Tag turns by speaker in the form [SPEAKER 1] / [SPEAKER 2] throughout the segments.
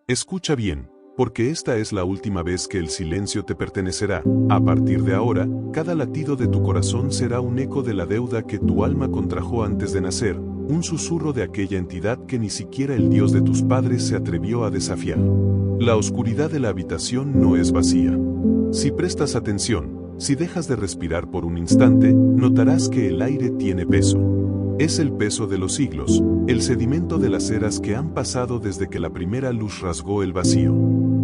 [SPEAKER 1] Escucha bien, porque esta es la última vez que el silencio te pertenecerá. A partir de ahora, cada latido de tu corazón será un eco de la deuda que tu alma contrajo antes de nacer, un susurro de aquella entidad que ni siquiera el Dios de tus padres se atrevió a desafiar. La oscuridad de la habitación no es vacía. Si prestas atención, si dejas de respirar por un instante, notarás que el aire tiene peso. Es el peso de los siglos, el sedimento de las eras que han pasado desde que la primera luz rasgó el vacío.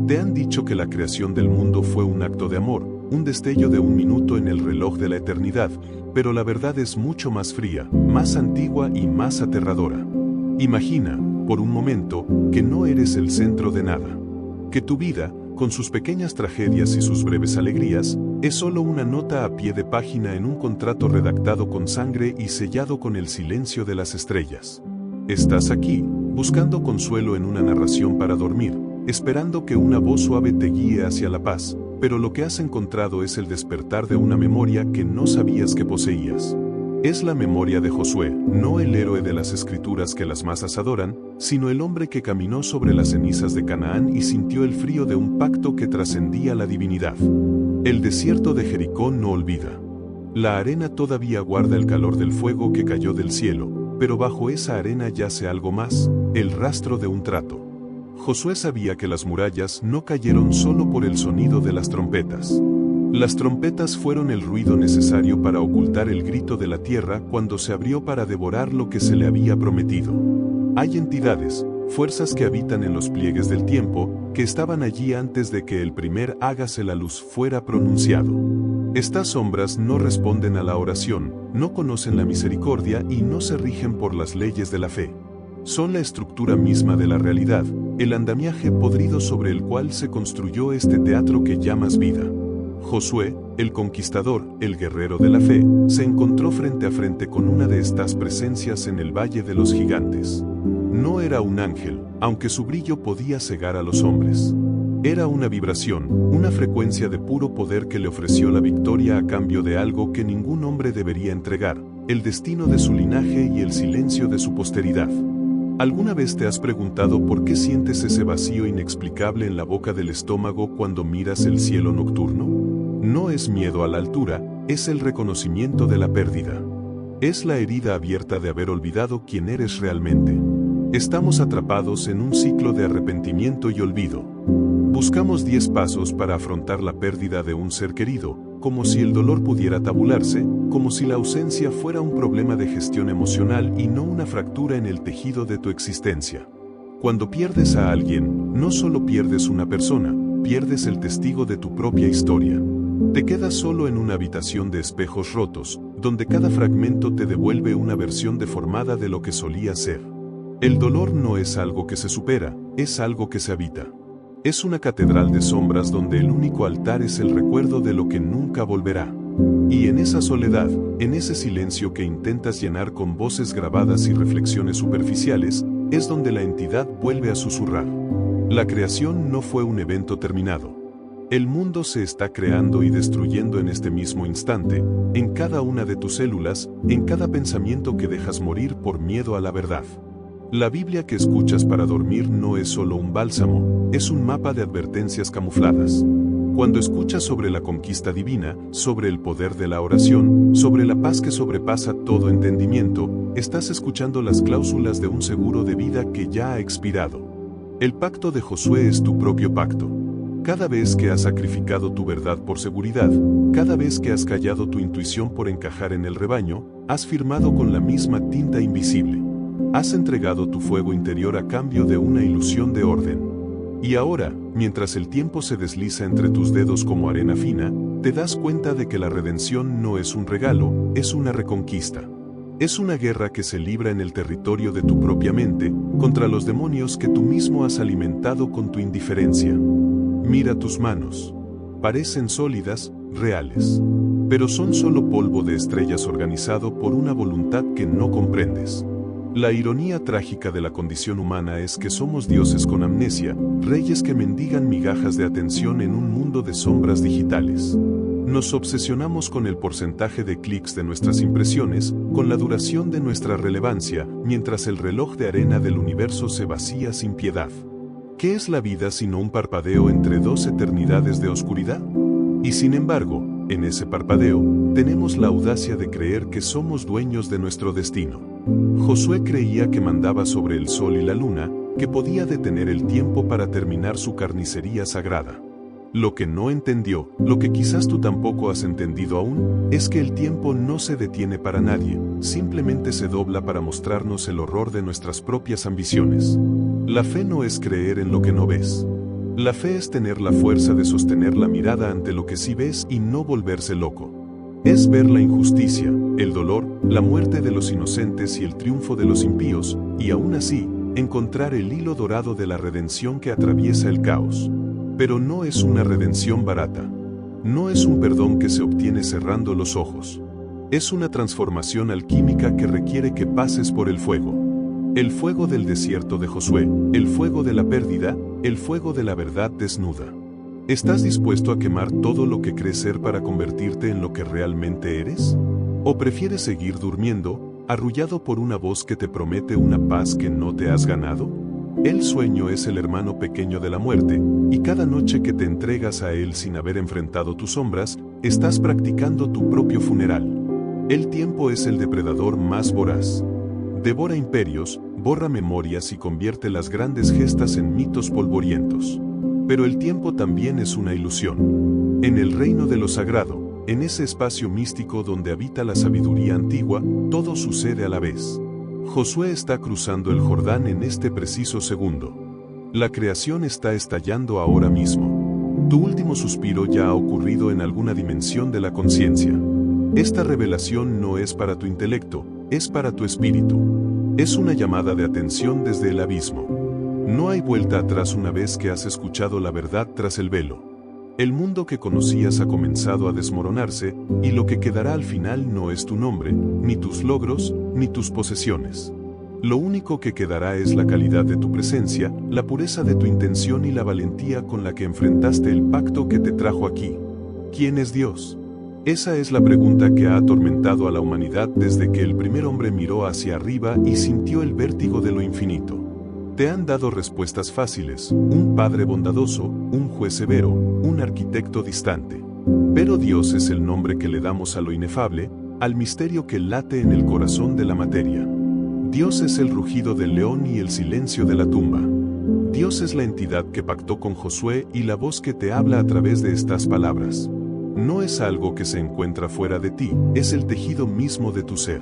[SPEAKER 1] Te han dicho que la creación del mundo fue un acto de amor, un destello de un minuto en el reloj de la eternidad, pero la verdad es mucho más fría, más antigua y más aterradora. Imagina, por un momento, que no eres el centro de nada. Que tu vida, con sus pequeñas tragedias y sus breves alegrías, es solo una nota a pie de página en un contrato redactado con sangre y sellado con el silencio de las estrellas. Estás aquí, buscando consuelo en una narración para dormir, esperando que una voz suave te guíe hacia la paz, pero lo que has encontrado es el despertar de una memoria que no sabías que poseías. Es la memoria de Josué, no el héroe de las escrituras que las masas adoran, sino el hombre que caminó sobre las cenizas de Canaán y sintió el frío de un pacto que trascendía la divinidad. El desierto de Jericó no olvida. La arena todavía guarda el calor del fuego que cayó del cielo, pero bajo esa arena yace algo más, el rastro de un trato. Josué sabía que las murallas no cayeron solo por el sonido de las trompetas. Las trompetas fueron el ruido necesario para ocultar el grito de la tierra cuando se abrió para devorar lo que se le había prometido. Hay entidades, fuerzas que habitan en los pliegues del tiempo, que estaban allí antes de que el primer hágase la luz fuera pronunciado. Estas sombras no responden a la oración, no conocen la misericordia y no se rigen por las leyes de la fe. Son la estructura misma de la realidad, el andamiaje podrido sobre el cual se construyó este teatro que llamas vida. Josué, el conquistador, el guerrero de la fe, se encontró frente a frente con una de estas presencias en el Valle de los Gigantes. No era un ángel, aunque su brillo podía cegar a los hombres. Era una vibración, una frecuencia de puro poder que le ofreció la victoria a cambio de algo que ningún hombre debería entregar, el destino de su linaje y el silencio de su posteridad. ¿Alguna vez te has preguntado por qué sientes ese vacío inexplicable en la boca del estómago cuando miras el cielo nocturno? No es miedo a la altura, es el reconocimiento de la pérdida. Es la herida abierta de haber olvidado quién eres realmente. Estamos atrapados en un ciclo de arrepentimiento y olvido. Buscamos 10 pasos para afrontar la pérdida de un ser querido, como si el dolor pudiera tabularse, como si la ausencia fuera un problema de gestión emocional y no una fractura en el tejido de tu existencia. Cuando pierdes a alguien, no solo pierdes una persona, pierdes el testigo de tu propia historia. Te quedas solo en una habitación de espejos rotos, donde cada fragmento te devuelve una versión deformada de lo que solía ser. El dolor no es algo que se supera, es algo que se habita. Es una catedral de sombras donde el único altar es el recuerdo de lo que nunca volverá. Y en esa soledad, en ese silencio que intentas llenar con voces grabadas y reflexiones superficiales, es donde la entidad vuelve a susurrar. La creación no fue un evento terminado. El mundo se está creando y destruyendo en este mismo instante, en cada una de tus células, en cada pensamiento que dejas morir por miedo a la verdad. La Biblia que escuchas para dormir no es solo un bálsamo, es un mapa de advertencias camufladas. Cuando escuchas sobre la conquista divina, sobre el poder de la oración, sobre la paz que sobrepasa todo entendimiento, estás escuchando las cláusulas de un seguro de vida que ya ha expirado. El pacto de Josué es tu propio pacto. Cada vez que has sacrificado tu verdad por seguridad, cada vez que has callado tu intuición por encajar en el rebaño, has firmado con la misma tinta invisible. Has entregado tu fuego interior a cambio de una ilusión de orden. Y ahora, mientras el tiempo se desliza entre tus dedos como arena fina, te das cuenta de que la redención no es un regalo, es una reconquista. Es una guerra que se libra en el territorio de tu propia mente, contra los demonios que tú mismo has alimentado con tu indiferencia. Mira tus manos. Parecen sólidas, reales. Pero son solo polvo de estrellas organizado por una voluntad que no comprendes. La ironía trágica de la condición humana es que somos dioses con amnesia, reyes que mendigan migajas de atención en un mundo de sombras digitales. Nos obsesionamos con el porcentaje de clics de nuestras impresiones, con la duración de nuestra relevancia, mientras el reloj de arena del universo se vacía sin piedad. ¿Qué es la vida sino un parpadeo entre dos eternidades de oscuridad? Y sin embargo, en ese parpadeo, tenemos la audacia de creer que somos dueños de nuestro destino. Josué creía que mandaba sobre el sol y la luna, que podía detener el tiempo para terminar su carnicería sagrada. Lo que no entendió, lo que quizás tú tampoco has entendido aún, es que el tiempo no se detiene para nadie, simplemente se dobla para mostrarnos el horror de nuestras propias ambiciones. La fe no es creer en lo que no ves. La fe es tener la fuerza de sostener la mirada ante lo que sí ves y no volverse loco. Es ver la injusticia, el dolor, la muerte de los inocentes y el triunfo de los impíos, y aún así, encontrar el hilo dorado de la redención que atraviesa el caos. Pero no es una redención barata. No es un perdón que se obtiene cerrando los ojos. Es una transformación alquímica que requiere que pases por el fuego. El fuego del desierto de Josué, el fuego de la pérdida, el fuego de la verdad desnuda. ¿Estás dispuesto a quemar todo lo que crees ser para convertirte en lo que realmente eres? ¿O prefieres seguir durmiendo, arrullado por una voz que te promete una paz que no te has ganado? El sueño es el hermano pequeño de la muerte, y cada noche que te entregas a él sin haber enfrentado tus sombras, estás practicando tu propio funeral. El tiempo es el depredador más voraz. Devora imperios, borra memorias y convierte las grandes gestas en mitos polvorientos. Pero el tiempo también es una ilusión. En el reino de lo sagrado, en ese espacio místico donde habita la sabiduría antigua, todo sucede a la vez. Josué está cruzando el Jordán en este preciso segundo. La creación está estallando ahora mismo. Tu último suspiro ya ha ocurrido en alguna dimensión de la conciencia. Esta revelación no es para tu intelecto, es para tu espíritu. Es una llamada de atención desde el abismo. No hay vuelta atrás una vez que has escuchado la verdad tras el velo. El mundo que conocías ha comenzado a desmoronarse, y lo que quedará al final no es tu nombre, ni tus logros, ni tus posesiones. Lo único que quedará es la calidad de tu presencia, la pureza de tu intención y la valentía con la que enfrentaste el pacto que te trajo aquí. ¿Quién es Dios? Esa es la pregunta que ha atormentado a la humanidad desde que el primer hombre miró hacia arriba y sintió el vértigo de lo infinito. Te han dado respuestas fáciles, un padre bondadoso, un juez severo, un arquitecto distante. Pero Dios es el nombre que le damos a lo inefable, al misterio que late en el corazón de la materia. Dios es el rugido del león y el silencio de la tumba. Dios es la entidad que pactó con Josué y la voz que te habla a través de estas palabras. No es algo que se encuentra fuera de ti, es el tejido mismo de tu ser.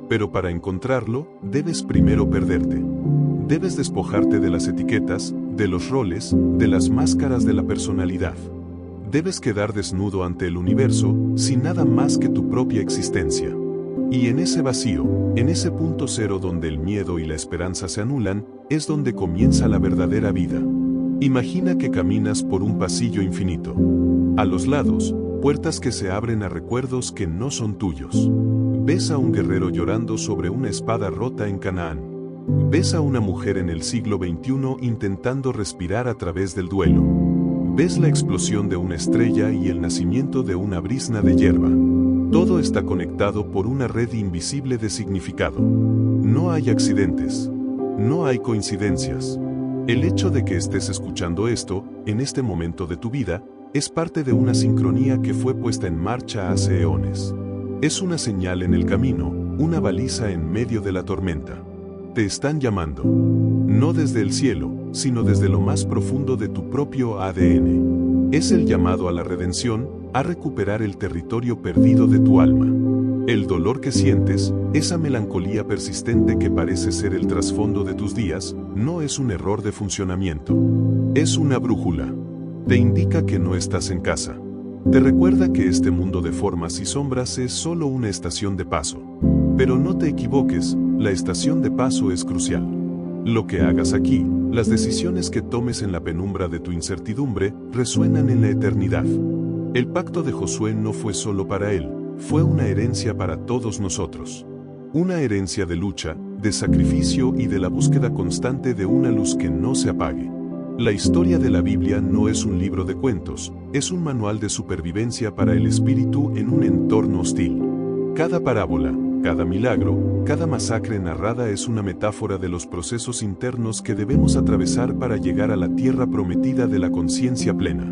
[SPEAKER 1] Pero para encontrarlo, debes primero perderte. Debes despojarte de las etiquetas, de los roles, de las máscaras de la personalidad. Debes quedar desnudo ante el universo, sin nada más que tu propia existencia. Y en ese vacío, en ese punto cero donde el miedo y la esperanza se anulan, es donde comienza la verdadera vida. Imagina que caminas por un pasillo infinito. A los lados, puertas que se abren a recuerdos que no son tuyos. Ves a un guerrero llorando sobre una espada rota en Canaán. Ves a una mujer en el siglo XXI intentando respirar a través del duelo. Ves la explosión de una estrella y el nacimiento de una brizna de hierba. Todo está conectado por una red invisible de significado. No hay accidentes. No hay coincidencias. El hecho de que estés escuchando esto, en este momento de tu vida, es parte de una sincronía que fue puesta en marcha hace eones. Es una señal en el camino, una baliza en medio de la tormenta. Te están llamando. No desde el cielo, sino desde lo más profundo de tu propio ADN. Es el llamado a la redención, a recuperar el territorio perdido de tu alma. El dolor que sientes, esa melancolía persistente que parece ser el trasfondo de tus días, no es un error de funcionamiento. Es una brújula. Te indica que no estás en casa. Te recuerda que este mundo de formas y sombras es solo una estación de paso. Pero no te equivoques, la estación de paso es crucial. Lo que hagas aquí, las decisiones que tomes en la penumbra de tu incertidumbre, resuenan en la eternidad. El pacto de Josué no fue solo para él, fue una herencia para todos nosotros. Una herencia de lucha, de sacrificio y de la búsqueda constante de una luz que no se apague. La historia de la Biblia no es un libro de cuentos, es un manual de supervivencia para el espíritu en un entorno hostil. Cada parábola, Cada milagro, cada masacre narrada es una metáfora de los procesos internos que debemos atravesar para llegar a la tierra prometida de la conciencia plena.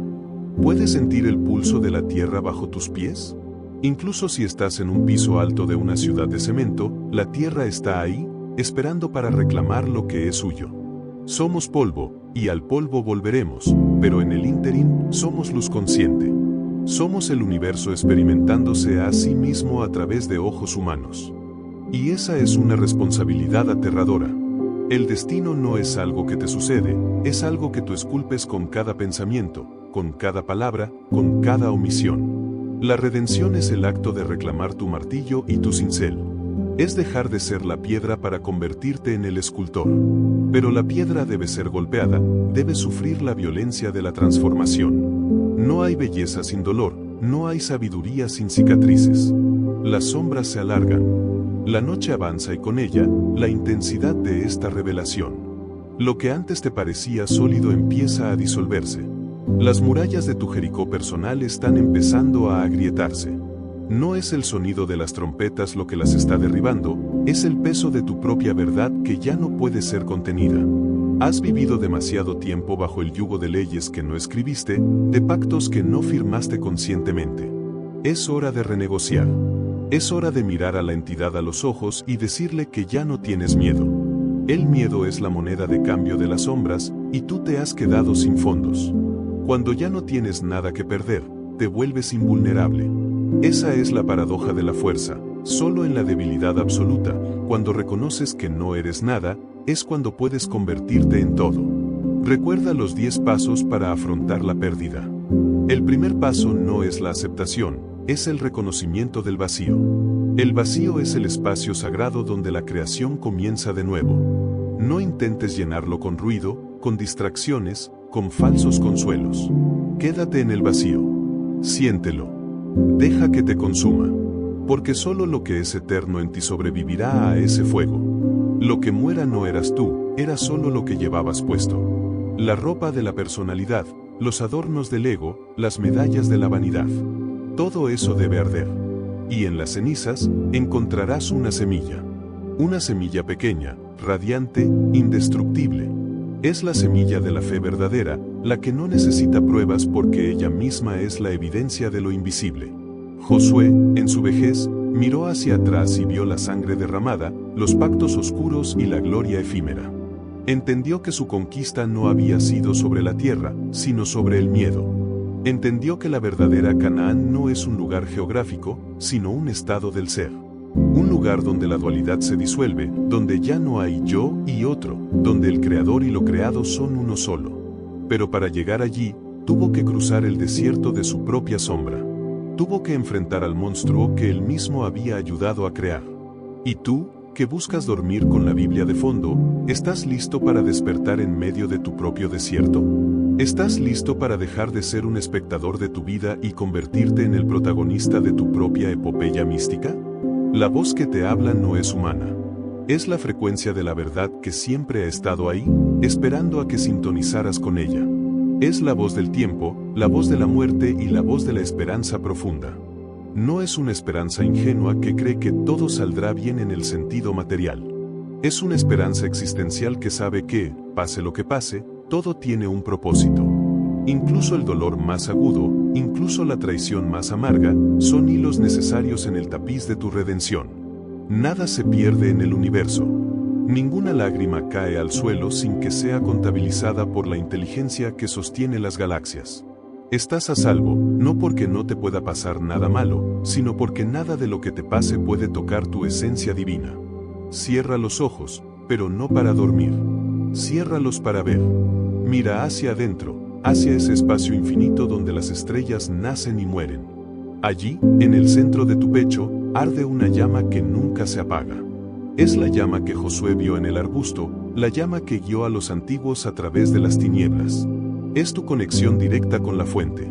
[SPEAKER 1] ¿Puedes sentir el pulso de la tierra bajo tus pies? Incluso si estás en un piso alto de una ciudad de cemento, la tierra está ahí, esperando para reclamar lo que es suyo. Somos polvo, y al polvo volveremos, pero en el ínterin, somos luz consciente. Somos el universo experimentándose a sí mismo a través de ojos humanos. Y esa es una responsabilidad aterradora. El destino no es algo que te sucede, es algo que tú esculpes con cada pensamiento, con cada palabra, con cada omisión. La redención es el acto de reclamar tu martillo y tu cincel. Es dejar de ser la piedra para convertirte en el escultor. Pero la piedra debe ser golpeada, debe sufrir la violencia de la transformación. No hay belleza sin dolor, no hay sabiduría sin cicatrices. Las sombras se alargan. La noche avanza y con ella, la intensidad de esta revelación. Lo que antes te parecía sólido empieza a disolverse. Las murallas de tu Jericó personal están empezando a agrietarse. No es el sonido de las trompetas lo que las está derribando, es el peso de tu propia verdad que ya no puede ser contenida. Has vivido demasiado tiempo bajo el yugo de leyes que no escribiste, de pactos que no firmaste conscientemente. Es hora de renegociar. Es hora de mirar a la entidad a los ojos y decirle que ya no tienes miedo. El miedo es la moneda de cambio de las sombras, y tú te has quedado sin fondos. Cuando ya no tienes nada que perder, te vuelves invulnerable. Esa es la paradoja de la fuerza. Solo en la debilidad absoluta, cuando reconoces que no eres nada, es cuando puedes convertirte en todo. Recuerda los 10 pasos para afrontar la pérdida. El primer paso no es la aceptación, es el reconocimiento del vacío. El vacío es el espacio sagrado donde la creación comienza de nuevo. No intentes llenarlo con ruido, con distracciones, con falsos consuelos. Quédate en el vacío. Siéntelo. Deja que te consuma. Porque solo lo que es eterno en ti sobrevivirá a ese fuego. Lo que muera no eras tú, era solo lo que llevabas puesto. La ropa de la personalidad, los adornos del ego, las medallas de la vanidad. Todo eso debe arder. Y en las cenizas, encontrarás una semilla. Una semilla pequeña, radiante, indestructible. Es la semilla de la fe verdadera, la que no necesita pruebas porque ella misma es la evidencia de lo invisible. Josué, en su vejez, miró hacia atrás y vio la sangre derramada, los pactos oscuros y la gloria efímera. Entendió que su conquista no había sido sobre la tierra, sino sobre el miedo. Entendió que la verdadera Canaán no es un lugar geográfico, sino un estado del ser. Un lugar donde la dualidad se disuelve, donde ya no hay yo y otro, donde el creador y lo creado son uno solo. Pero para llegar allí, tuvo que cruzar el desierto de su propia sombra. Tuvo que enfrentar al monstruo que él mismo había ayudado a crear. ¿Y tú, que buscas dormir con la Biblia de fondo, estás listo para despertar en medio de tu propio desierto? ¿Estás listo para dejar de ser un espectador de tu vida y convertirte en el protagonista de tu propia epopeya mística? La voz que te habla no es humana. Es la frecuencia de la verdad que siempre ha estado ahí, esperando a que sintonizaras con ella. Es la voz del tiempo, la voz de la muerte y la voz de la esperanza profunda. No es una esperanza ingenua que cree que todo saldrá bien en el sentido material. Es una esperanza existencial que sabe que, pase lo que pase, todo tiene un propósito. Incluso el dolor más agudo, incluso la traición más amarga, son hilos necesarios en el tapiz de tu redención. Nada se pierde en el universo. Ninguna lágrima cae al suelo sin que sea contabilizada por la inteligencia que sostiene las galaxias. Estás a salvo, no porque no te pueda pasar nada malo, sino porque nada de lo que te pase puede tocar tu esencia divina. Cierra los ojos, pero no para dormir. Ciérralos para ver. Mira hacia adentro, hacia ese espacio infinito donde las estrellas nacen y mueren. Allí, en el centro de tu pecho, arde una llama que nunca se apaga. Es la llama que Josué vio en el arbusto, la llama que guió a los antiguos a través de las tinieblas. Es tu conexión directa con la fuente.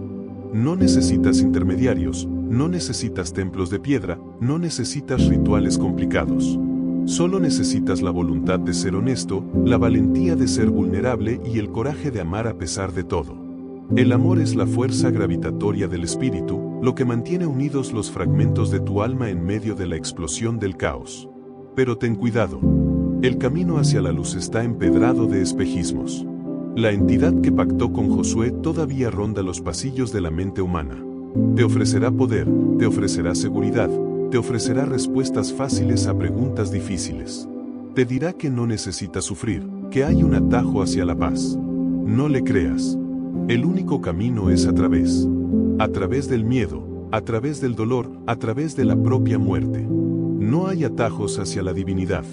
[SPEAKER 1] No necesitas intermediarios, no necesitas templos de piedra, no necesitas rituales complicados. Solo necesitas la voluntad de ser honesto, la valentía de ser vulnerable y el coraje de amar a pesar de todo. El amor es la fuerza gravitatoria del espíritu, lo que mantiene unidos los fragmentos de tu alma en medio de la explosión del caos. Pero ten cuidado. El camino hacia la luz está empedrado de espejismos. La entidad que pactó con Josué todavía ronda los pasillos de la mente humana. Te ofrecerá poder, te ofrecerá seguridad, te ofrecerá respuestas fáciles a preguntas difíciles. Te dirá que no necesitas sufrir, que hay un atajo hacia la paz. No le creas. El único camino es a través del miedo, a través del dolor, a través de la propia muerte. No hay atajos hacia la divinidad.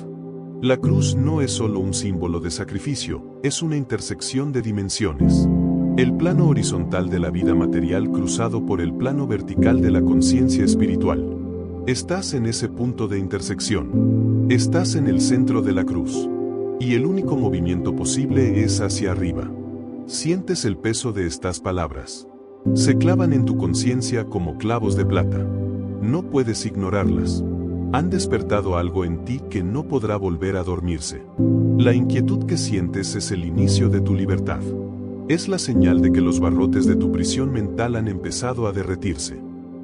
[SPEAKER 1] La cruz no es solo un símbolo de sacrificio, es una intersección de dimensiones. El plano horizontal de la vida material cruzado por el plano vertical de la conciencia espiritual. Estás en ese punto de intersección. Estás en el centro de la cruz. Y el único movimiento posible es hacia arriba. Sientes el peso de estas palabras. Se clavan en tu conciencia como clavos de plata. No puedes ignorarlas. Han despertado algo en ti que no podrá volver a dormirse. La inquietud que sientes es el inicio de tu libertad. Es la señal de que los barrotes de tu prisión mental han empezado a derretirse.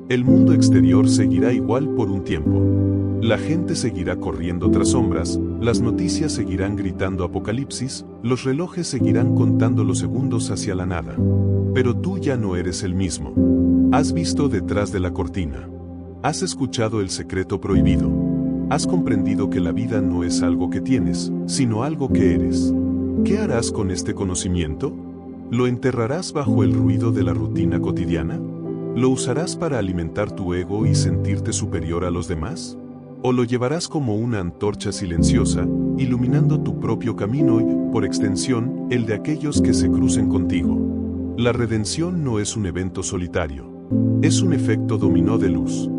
[SPEAKER 1] El mundo exterior seguirá igual por un tiempo. La gente seguirá corriendo tras sombras, las noticias seguirán gritando apocalipsis, los relojes seguirán contando los segundos hacia la nada. Pero tú ya no eres el mismo. Has visto detrás de la cortina. Has escuchado el secreto prohibido. Has comprendido que la vida no es algo que tienes, sino algo que eres. ¿Qué harás con este conocimiento? ¿Lo enterrarás bajo el ruido de la rutina cotidiana? ¿Lo usarás para alimentar tu ego y sentirte superior a los demás? ¿O lo llevarás como una antorcha silenciosa, iluminando tu propio camino y, por extensión, el de aquellos que se crucen contigo? La redención no es un evento solitario. Es un efecto dominó de luz.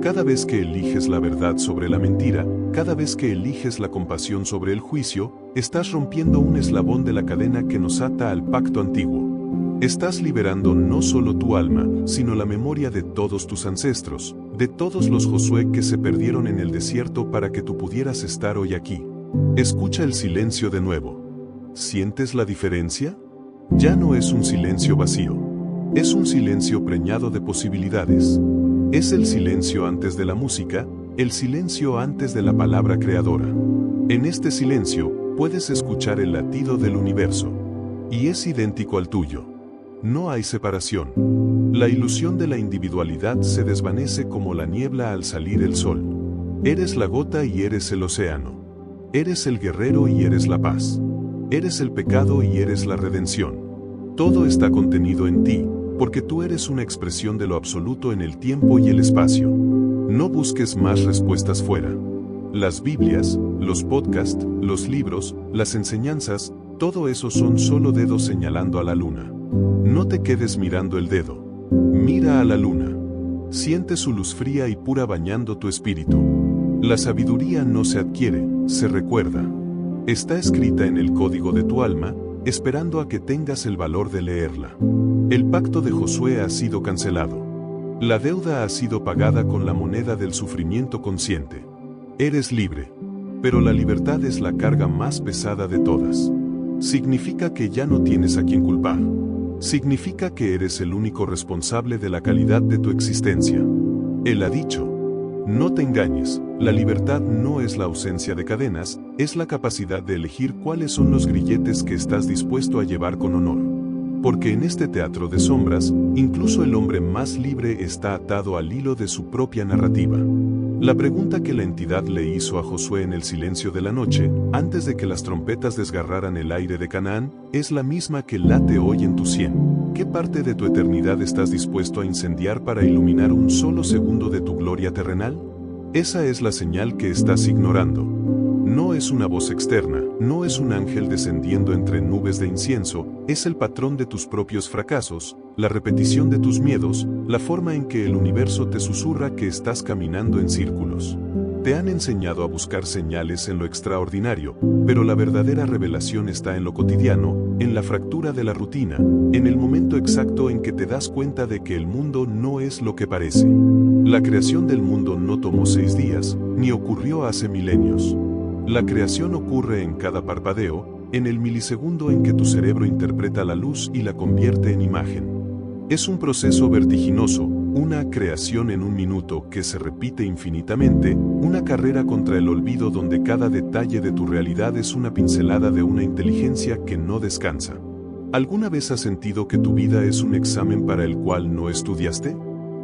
[SPEAKER 1] Cada vez que eliges la verdad sobre la mentira, cada vez que eliges la compasión sobre el juicio, estás rompiendo un eslabón de la cadena que nos ata al pacto antiguo. Estás liberando no solo tu alma, sino la memoria de todos tus ancestros, de todos los Josué que se perdieron en el desierto para que tú pudieras estar hoy aquí. Escucha el silencio de nuevo. ¿Sientes la diferencia? Ya no es un silencio vacío. Es un silencio preñado de posibilidades. Es el silencio antes de la música, el silencio antes de la palabra creadora. En este silencio, puedes escuchar el latido del universo. Y es idéntico al tuyo. No hay separación. La ilusión de la individualidad se desvanece como la niebla al salir el sol. Eres la gota y eres el océano. Eres el guerrero y eres la paz. Eres el pecado y eres la redención. Todo está contenido en ti, porque tú eres una expresión de lo absoluto en el tiempo y el espacio. No busques más respuestas fuera. Las Biblias, los podcasts, los libros, las enseñanzas, todo eso son solo dedos señalando a la luna. No te quedes mirando el dedo. Mira a la luna. Siente su luz fría y pura bañando tu espíritu. La sabiduría no se adquiere, se recuerda. Está escrita en el código de tu alma, esperando a que tengas el valor de leerla. El pacto de Josué ha sido cancelado. La deuda ha sido pagada con la moneda del sufrimiento consciente. Eres libre. Pero la libertad es la carga más pesada de todas. Significa que ya no tienes a quien culpar. Significa que eres el único responsable de la calidad de tu existencia. Él ha dicho: no te engañes, la libertad no es la ausencia de cadenas, es la capacidad de elegir cuáles son los grilletes que estás dispuesto a llevar con honor. Porque en este teatro de sombras, incluso el hombre más libre está atado al hilo de su propia narrativa. La pregunta que la entidad le hizo a Josué en el silencio de la noche, antes de que las trompetas desgarraran el aire de Canaán, es la misma que late hoy en tu sien. ¿Qué parte de tu eternidad estás dispuesto a incendiar para iluminar un solo segundo de tu gloria terrenal? Esa es la señal que estás ignorando. No es una voz externa, no es un ángel descendiendo entre nubes de incienso, es el patrón de tus propios fracasos, la repetición de tus miedos, la forma en que el universo te susurra que estás caminando en círculos. Te han enseñado a buscar señales en lo extraordinario, pero la verdadera revelación está en lo cotidiano, en la fractura de la rutina, en el momento exacto en que te das cuenta de que el mundo no es lo que parece. La creación del mundo no tomó 6 días, ni ocurrió hace milenios. La creación ocurre en cada parpadeo, en el milisegundo en que tu cerebro interpreta la luz y la convierte en imagen. Es un proceso vertiginoso, una creación en un minuto que se repite infinitamente, una carrera contra el olvido donde cada detalle de tu realidad es una pincelada de una inteligencia que no descansa. ¿Alguna vez has sentido que tu vida es un examen para el cual no estudiaste?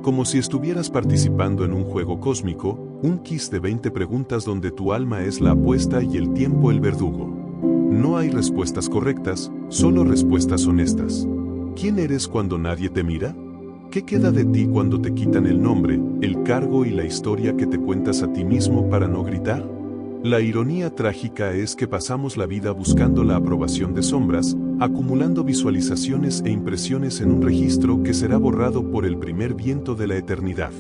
[SPEAKER 1] Como si estuvieras participando en un juego cósmico, un quiz de 20 preguntas donde tu alma es la apuesta y el tiempo el verdugo. No hay respuestas correctas, solo respuestas honestas. ¿Quién eres cuando nadie te mira? ¿Qué queda de ti cuando te quitan el nombre, el cargo y la historia que te cuentas a ti mismo para no gritar? La ironía trágica es que pasamos la vida buscando la aprobación de sombras, acumulando visualizaciones e impresiones en un registro que será borrado por el primer viento de la eternidad.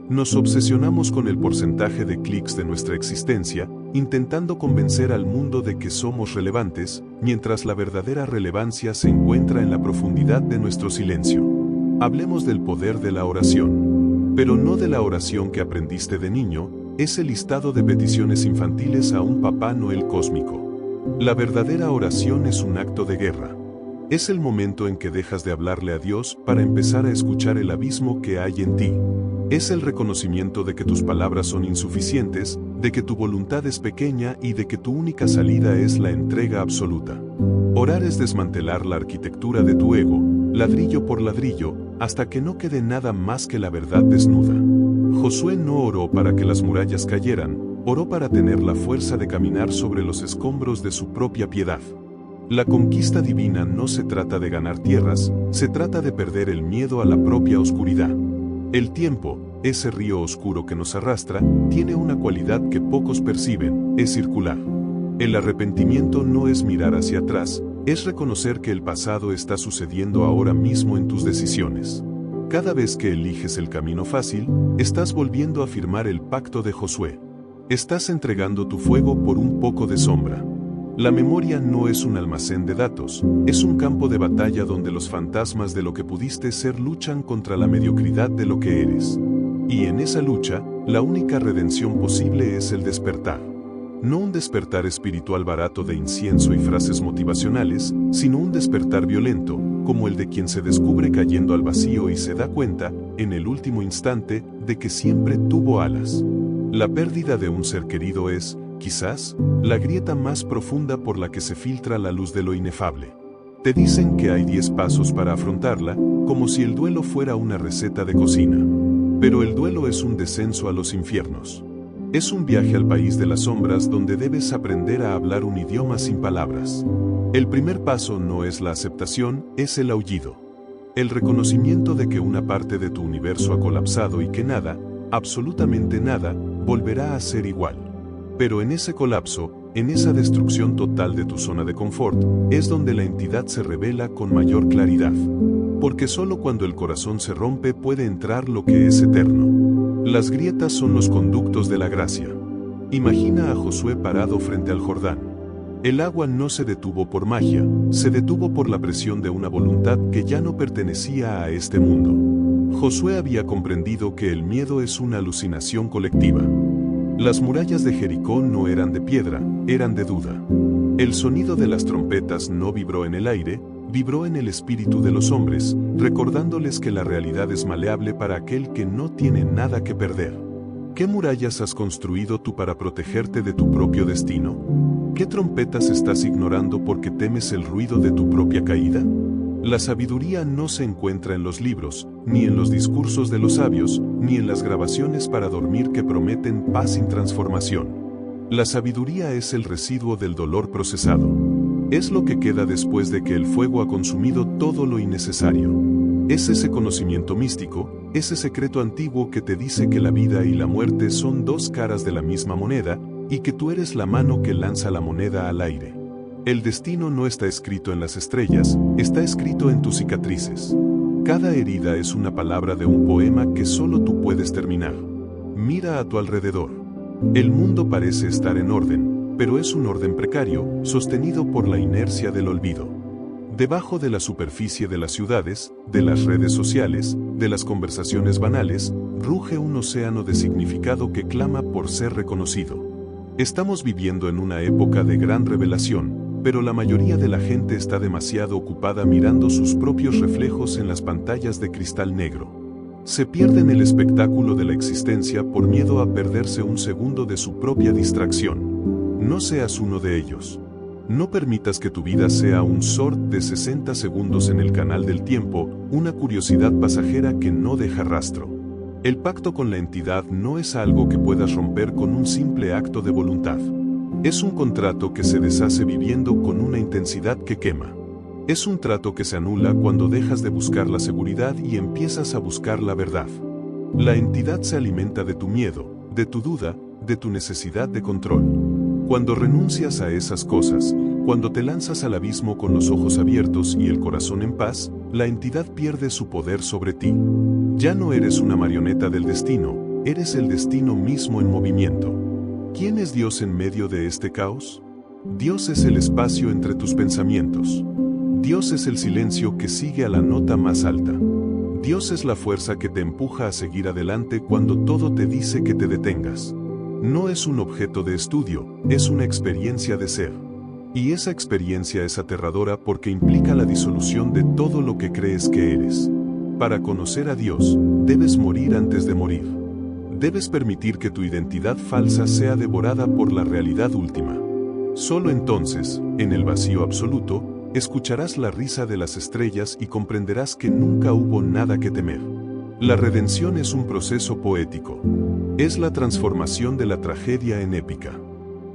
[SPEAKER 1] Nos obsesionamos con el porcentaje de clics de nuestra existencia, intentando convencer al mundo de que somos relevantes, mientras la verdadera relevancia se encuentra en la profundidad de nuestro silencio. Hablemos del poder de la oración. Pero no de la oración que aprendiste de niño, ese listado de peticiones infantiles a un Papá Noel cósmico. La verdadera oración es un acto de guerra. Es el momento en que dejas de hablarle a Dios para empezar a escuchar el abismo que hay en ti. Es el reconocimiento de que tus palabras son insuficientes, de que tu voluntad es pequeña y de que tu única salida es la entrega absoluta. Orar es desmantelar la arquitectura de tu ego, ladrillo por ladrillo, hasta que no quede nada más que la verdad desnuda. Josué no oró para que las murallas cayeran, oró para tener la fuerza de caminar sobre los escombros de su propia piedad. La conquista divina no se trata de ganar tierras, se trata de perder el miedo a la propia oscuridad. El tiempo, ese río oscuro que nos arrastra, tiene una cualidad que pocos perciben, es circular. El arrepentimiento no es mirar hacia atrás, es reconocer que el pasado está sucediendo ahora mismo en tus decisiones. Cada vez que eliges el camino fácil, estás volviendo a firmar el pacto de Josué. Estás entregando tu fuego por un poco de sombra. La memoria no es un almacén de datos, es un campo de batalla donde los fantasmas de lo que pudiste ser luchan contra la mediocridad de lo que eres. Y en esa lucha, la única redención posible es el despertar. No un despertar espiritual barato de incienso y frases motivacionales, sino un despertar violento, como el de quien se descubre cayendo al vacío y se da cuenta, en el último instante, de que siempre tuvo alas. La pérdida de un ser querido es, quizás, la grieta más profunda por la que se filtra la luz de lo inefable. Te dicen que hay 10 pasos para afrontarla, como si el duelo fuera una receta de cocina. Pero el duelo es un descenso a los infiernos. Es un viaje al país de las sombras donde debes aprender a hablar un idioma sin palabras. El primer paso no es la aceptación, es el aullido. El reconocimiento de que una parte de tu universo ha colapsado y que nada, absolutamente nada, volverá a ser igual. Pero en ese colapso, en esa destrucción total de tu zona de confort, es donde la entidad se revela con mayor claridad. Porque solo cuando el corazón se rompe puede entrar lo que es eterno. Las grietas son los conductos de la gracia. Imagina a Josué parado frente al Jordán. El agua no se detuvo por magia, se detuvo por la presión de una voluntad que ya no pertenecía a este mundo. Josué había comprendido que el miedo es una alucinación colectiva. Las murallas de Jericó no eran de piedra, eran de duda. El sonido de las trompetas no vibró en el aire, vibró en el espíritu de los hombres, recordándoles que la realidad es maleable para aquel que no tiene nada que perder. ¿Qué murallas has construido tú para protegerte de tu propio destino? ¿Qué trompetas estás ignorando porque temes el ruido de tu propia caída? La sabiduría no se encuentra en los libros, ni en los discursos de los sabios, ni en las grabaciones para dormir que prometen paz sin transformación. La sabiduría es el residuo del dolor procesado. Es lo que queda después de que el fuego ha consumido todo lo innecesario. Es ese conocimiento místico, ese secreto antiguo que te dice que la vida y la muerte son dos caras de la misma moneda, y que tú eres la mano que lanza la moneda al aire. El destino no está escrito en las estrellas, está escrito en tus cicatrices. Cada herida es una palabra de un poema que solo tú puedes terminar. Mira a tu alrededor. El mundo parece estar en orden, pero es un orden precario, sostenido por la inercia del olvido. Debajo de la superficie de las ciudades, de las redes sociales, de las conversaciones banales, ruge un océano de significado que clama por ser reconocido. Estamos viviendo en una época de gran revelación, pero la mayoría de la gente está demasiado ocupada mirando sus propios reflejos en las pantallas de cristal negro. Se pierden el espectáculo de la existencia por miedo a perderse un segundo de su propia distracción. No seas uno de ellos. No permitas que tu vida sea un short de 60 segundos en el canal del tiempo, una curiosidad pasajera que no deja rastro. El pacto con la entidad no es algo que puedas romper con un simple acto de voluntad. Es un contrato que se deshace viviendo con una intensidad que quema. Es un trato que se anula cuando dejas de buscar la seguridad y empiezas a buscar la verdad. La entidad se alimenta de tu miedo, de tu duda, de tu necesidad de control. Cuando renuncias a esas cosas, cuando te lanzas al abismo con los ojos abiertos y el corazón en paz, la entidad pierde su poder sobre ti. Ya no eres una marioneta del destino, eres el destino mismo en movimiento. ¿Quién es Dios en medio de este caos? Dios es el espacio entre tus pensamientos. Dios es el silencio que sigue a la nota más alta. Dios es la fuerza que te empuja a seguir adelante cuando todo te dice que te detengas. No es un objeto de estudio, es una experiencia de ser. Y esa experiencia es aterradora porque implica la disolución de todo lo que crees que eres. Para conocer a Dios, debes morir antes de morir. Debes permitir que tu identidad falsa sea devorada por la realidad última. Solo entonces, en el vacío absoluto, escucharás la risa de las estrellas y comprenderás que nunca hubo nada que temer. La redención es un proceso poético. Es la transformación de la tragedia en épica.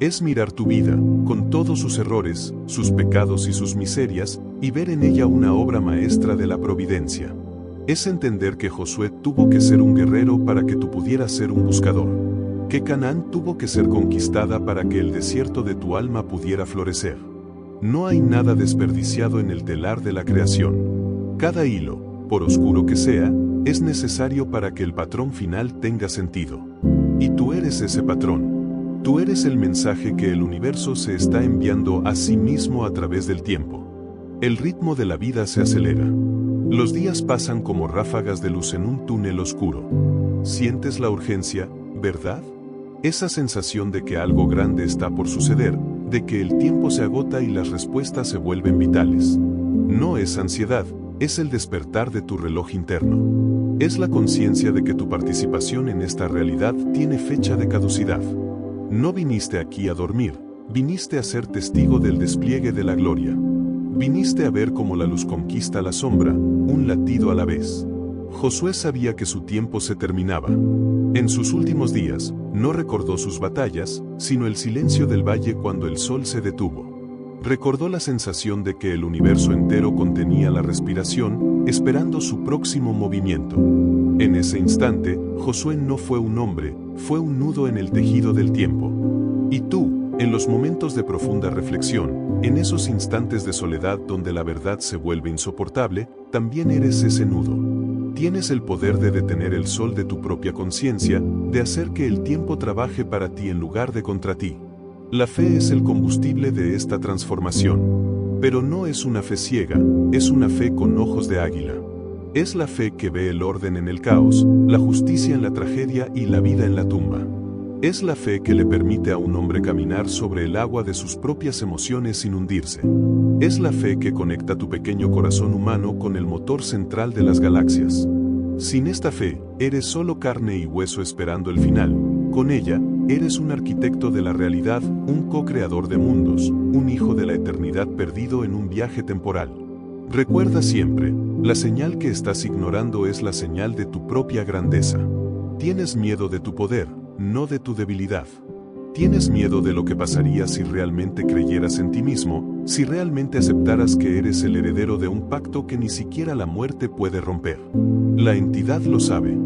[SPEAKER 1] Es mirar tu vida, con todos sus errores, sus pecados y sus miserias, y ver en ella una obra maestra de la providencia. Es entender que Josué tuvo que ser un guerrero para que tú pudieras ser un buscador. Que Canaán tuvo que ser conquistada para que el desierto de tu alma pudiera florecer. No hay nada desperdiciado en el telar de la creación. Cada hilo, por oscuro que sea, es necesario para que el patrón final tenga sentido. Y tú eres ese patrón. Tú eres el mensaje que el universo se está enviando a sí mismo a través del tiempo. El ritmo de la vida se acelera. Los días pasan como ráfagas de luz en un túnel oscuro. ¿Sientes la urgencia, verdad? Esa sensación de que algo grande está por suceder, de que el tiempo se agota y las respuestas se vuelven vitales. No es ansiedad, es el despertar de tu reloj interno. Es la conciencia de que tu participación en esta realidad tiene fecha de caducidad. No viniste aquí a dormir, viniste a ser testigo del despliegue de la gloria. Viniste a ver cómo la luz conquista la sombra, un latido a la vez. Josué sabía que su tiempo se terminaba. En sus últimos días, no recordó sus batallas, sino el silencio del valle cuando el sol se detuvo. Recordó la sensación de que el universo entero contenía la respiración, esperando su próximo movimiento. En ese instante, Josué no fue un hombre, fue un nudo en el tejido del tiempo. Y tú, en los momentos de profunda reflexión, en esos instantes de soledad donde la verdad se vuelve insoportable, también eres ese nudo. Tienes el poder de detener el sol de tu propia conciencia, de hacer que el tiempo trabaje para ti en lugar de contra ti. La fe es el combustible de esta transformación. Pero no es una fe ciega, es una fe con ojos de águila. Es la fe que ve el orden en el caos, la justicia en la tragedia y la vida en la tumba. Es la fe que le permite a un hombre caminar sobre el agua de sus propias emociones sin hundirse. Es la fe que conecta tu pequeño corazón humano con el motor central de las galaxias. Sin esta fe, eres solo carne y hueso esperando el final. Con ella, eres un arquitecto de la realidad, un co-creador de mundos, un hijo de la eternidad perdido en un viaje temporal. Recuerda siempre, la señal que estás ignorando es la señal de tu propia grandeza. Tienes miedo de tu poder, no de tu debilidad. Tienes miedo de lo que pasaría si realmente creyeras en ti mismo, si realmente aceptaras que eres el heredero de un pacto que ni siquiera la muerte puede romper. La entidad lo sabe.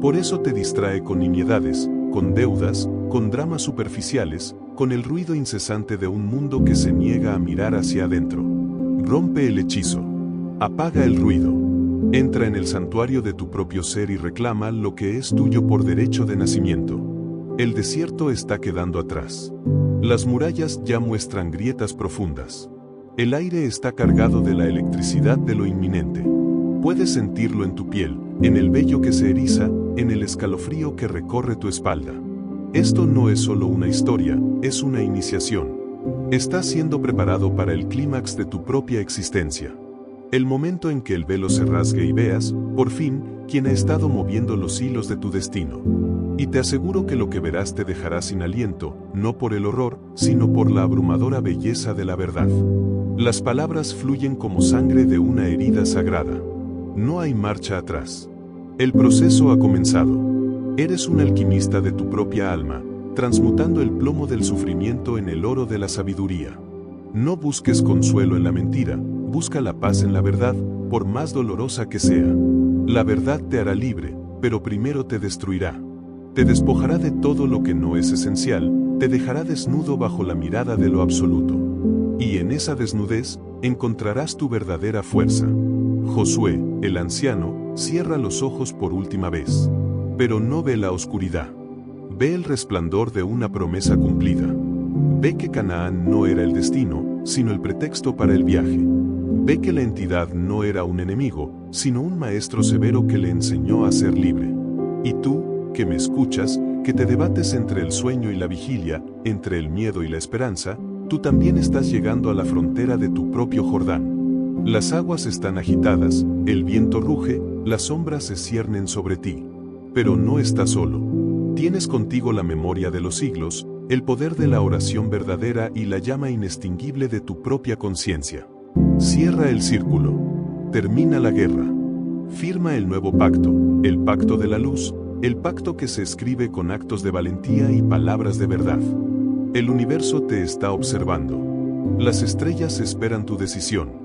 [SPEAKER 1] Por eso te distrae con nimiedades, con deudas, con dramas superficiales, con el ruido incesante de un mundo que se niega a mirar hacia adentro. Rompe el hechizo. Apaga el ruido. Entra en el santuario de tu propio ser y reclama lo que es tuyo por derecho de nacimiento. El desierto está quedando atrás. Las murallas ya muestran grietas profundas. El aire está cargado de la electricidad de lo inminente. Puedes sentirlo en tu piel, en el vello que se eriza, en el escalofrío que recorre tu espalda. Esto no es solo una historia, es una iniciación. Estás siendo preparado para el clímax de tu propia existencia. El momento en que el velo se rasgue y veas, por fin, quién ha estado moviendo los hilos de tu destino. Y te aseguro que lo que verás te dejará sin aliento, no por el horror, sino por la abrumadora belleza de la verdad. Las palabras fluyen como sangre de una herida sagrada. No hay marcha atrás. El proceso ha comenzado. Eres un alquimista de tu propia alma, transmutando el plomo del sufrimiento en el oro de la sabiduría. No busques consuelo en la mentira, busca la paz en la verdad, por más dolorosa que sea. La verdad te hará libre, pero primero te destruirá. Te despojará de todo lo que no es esencial, te dejará desnudo bajo la mirada de lo absoluto. Y en esa desnudez, encontrarás tu verdadera fuerza. Josué, el anciano, cierra los ojos por última vez. Pero no ve la oscuridad. Ve el resplandor de una promesa cumplida. Ve que Canaán no era el destino, sino el pretexto para el viaje. Ve que la entidad no era un enemigo, sino un maestro severo que le enseñó a ser libre. Y tú, que me escuchas, que te debates entre el sueño y la vigilia, entre el miedo y la esperanza, tú también estás llegando a la frontera de tu propio Jordán. Las aguas están agitadas, el viento ruge, las sombras se ciernen sobre ti. Pero no estás solo. Tienes contigo la memoria de los siglos, el poder de la oración verdadera y la llama inextinguible de tu propia conciencia. Cierra el círculo. Termina la guerra. Firma el nuevo pacto, el pacto de la luz, el pacto que se escribe con actos de valentía y palabras de verdad. El universo te está observando. Las estrellas esperan tu decisión.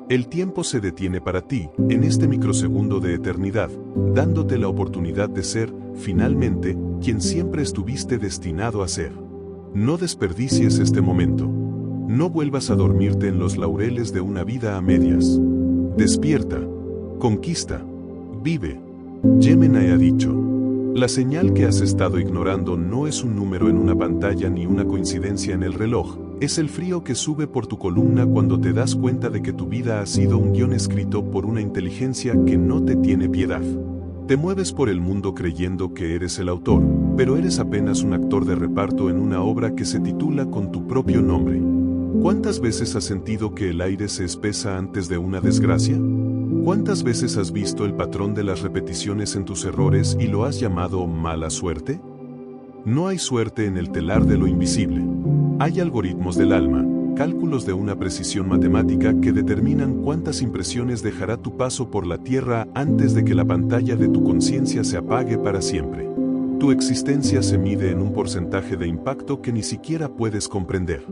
[SPEAKER 1] El tiempo se detiene para ti, en este microsegundo de eternidad, dándote la oportunidad de ser, finalmente, quien siempre estuviste destinado a ser. No desperdicies este momento. No vuelvas a dormirte en los laureles de una vida a medias. Despierta. Conquista. Vive. Gemini ha dicho. La señal que has estado ignorando no es un número en una pantalla ni una coincidencia en el reloj, es el frío que sube por tu columna cuando te das cuenta de que tu vida ha sido un guión escrito por una inteligencia que no te tiene piedad. Te mueves por el mundo creyendo que eres el autor, pero eres apenas un actor de reparto en una obra que se titula con tu propio nombre. ¿Cuántas veces has sentido que el aire se espesa antes de una desgracia? ¿Cuántas veces has visto el patrón de las repeticiones en tus errores y lo has llamado mala suerte? No hay suerte en el telar de lo invisible. Hay algoritmos del alma, cálculos de una precisión matemática que determinan cuántas impresiones dejará tu paso por la tierra antes de que la pantalla de tu conciencia se apague para siempre. Tu existencia se mide en un porcentaje de impacto que ni siquiera puedes comprender.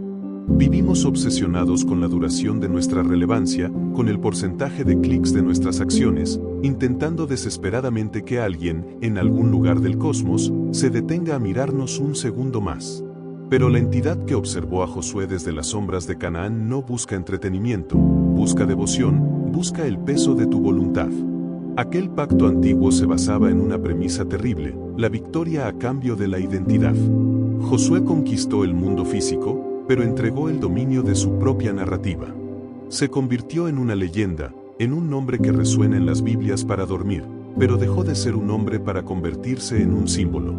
[SPEAKER 1] Vivimos obsesionados con la duración de nuestra relevancia, con el porcentaje de clics de nuestras acciones, intentando desesperadamente que alguien, en algún lugar del cosmos, se detenga a mirarnos un segundo más. Pero la entidad que observó a Josué desde las sombras de Canaán no busca entretenimiento, busca devoción, busca el peso de tu voluntad. Aquel pacto antiguo se basaba en una premisa terrible, la victoria a cambio de la identidad. Josué conquistó el mundo físico, pero entregó el dominio de su propia narrativa. Se convirtió en una leyenda, en un nombre que resuena en las Biblias para dormir, pero dejó de ser un hombre para convertirse en un símbolo.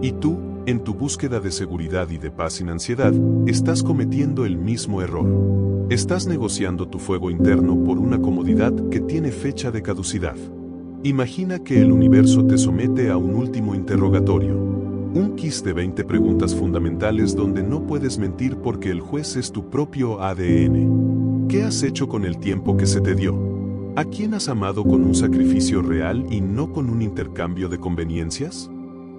[SPEAKER 1] Y tú, en tu búsqueda de seguridad y de paz sin ansiedad, estás cometiendo el mismo error. Estás negociando tu fuego interno por una comodidad que tiene fecha de caducidad. Imagina que el universo te somete a un último interrogatorio. Un quiz de 20 preguntas fundamentales donde no puedes mentir porque el juez es tu propio ADN. ¿Qué has hecho con el tiempo que se te dio? ¿A quién has amado con un sacrificio real y no con un intercambio de conveniencias?